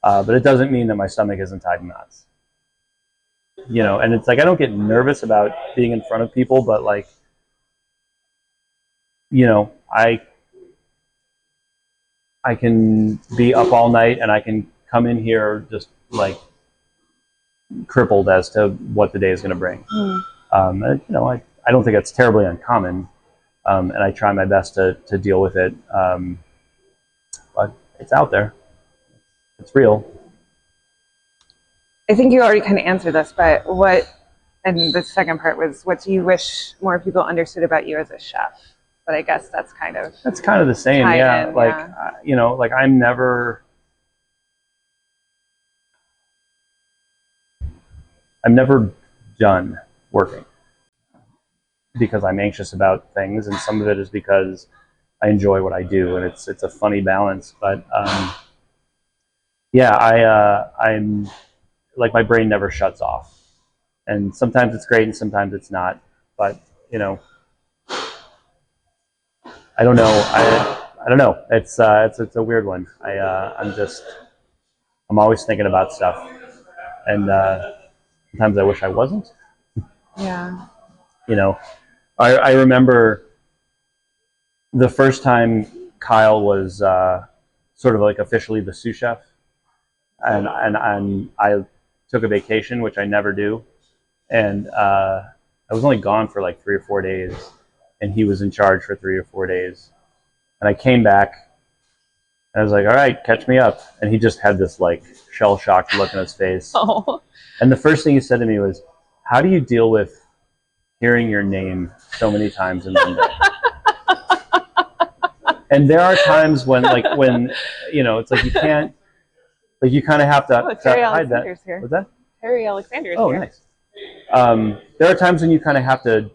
But it doesn't mean that my stomach isn't tied in knots. And it's like I don't get nervous about being in front of people, but like I can be up all night, and I can come in here just like crippled as to what the day is going to bring. I I don't think it's terribly uncommon, and I try my best to deal with it. But it's out there. It's real.
I think you already kind of answered this, but and the second part was, what do you wish more people understood about you as a chef? But I guess that's kind of
the same. Yeah.
in,
Like,
yeah.
you know, like I'm never done working because I'm anxious about things, and some of it is because I enjoy what I do, and it's a funny balance. But yeah, I'm like, my brain never shuts off, and sometimes it's great and sometimes it's not. But you know, I don't know. I don't know. It's a weird one. I'm always thinking about stuff, and sometimes I wish I wasn't.
Yeah.
You know, I remember the first time Kyle was sort of like officially the sous chef, and I took a vacation, which I never do, and I was only gone for like 3 or 4 days, and he was in charge for 3 or 4 days, and I came back. And I was like, all right, catch me up. And he just had this like shell-shocked look on his face.
Oh.
And the first thing he said to me was, how do you deal with hearing your name so many times in one day? And there are times when you know, it's like you can't, like you kind of have to,
Terry
hide that.
Alexander's here.
What's that?
Terry Alexander's
Oh,
here.
nice. There are times when you kind of have to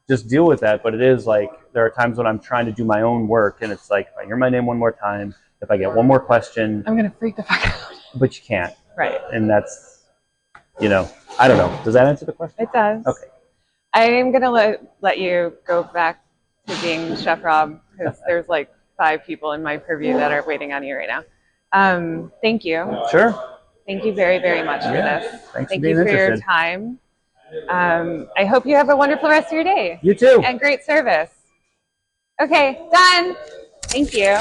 just deal with that, but it is like, there are times when I'm trying to do my own work, and it's like, if I hear my name one more time, if I get one more question,
I'm going to freak the fuck out.
but you can't.
Right.
And that's, you know, I don't know. Does that answer the question?
It does.
Okay.
I am going to let you go back to being Chef Rob, because there's like 5 people in my purview that are waiting on you right now. Thank you.
Sure.
Thank you very, very much for this.
Thanks
Thank
for being
you for your
interested.
time. I hope you have a wonderful rest of your day.
You too.
And great service. Okay, done. Thank you.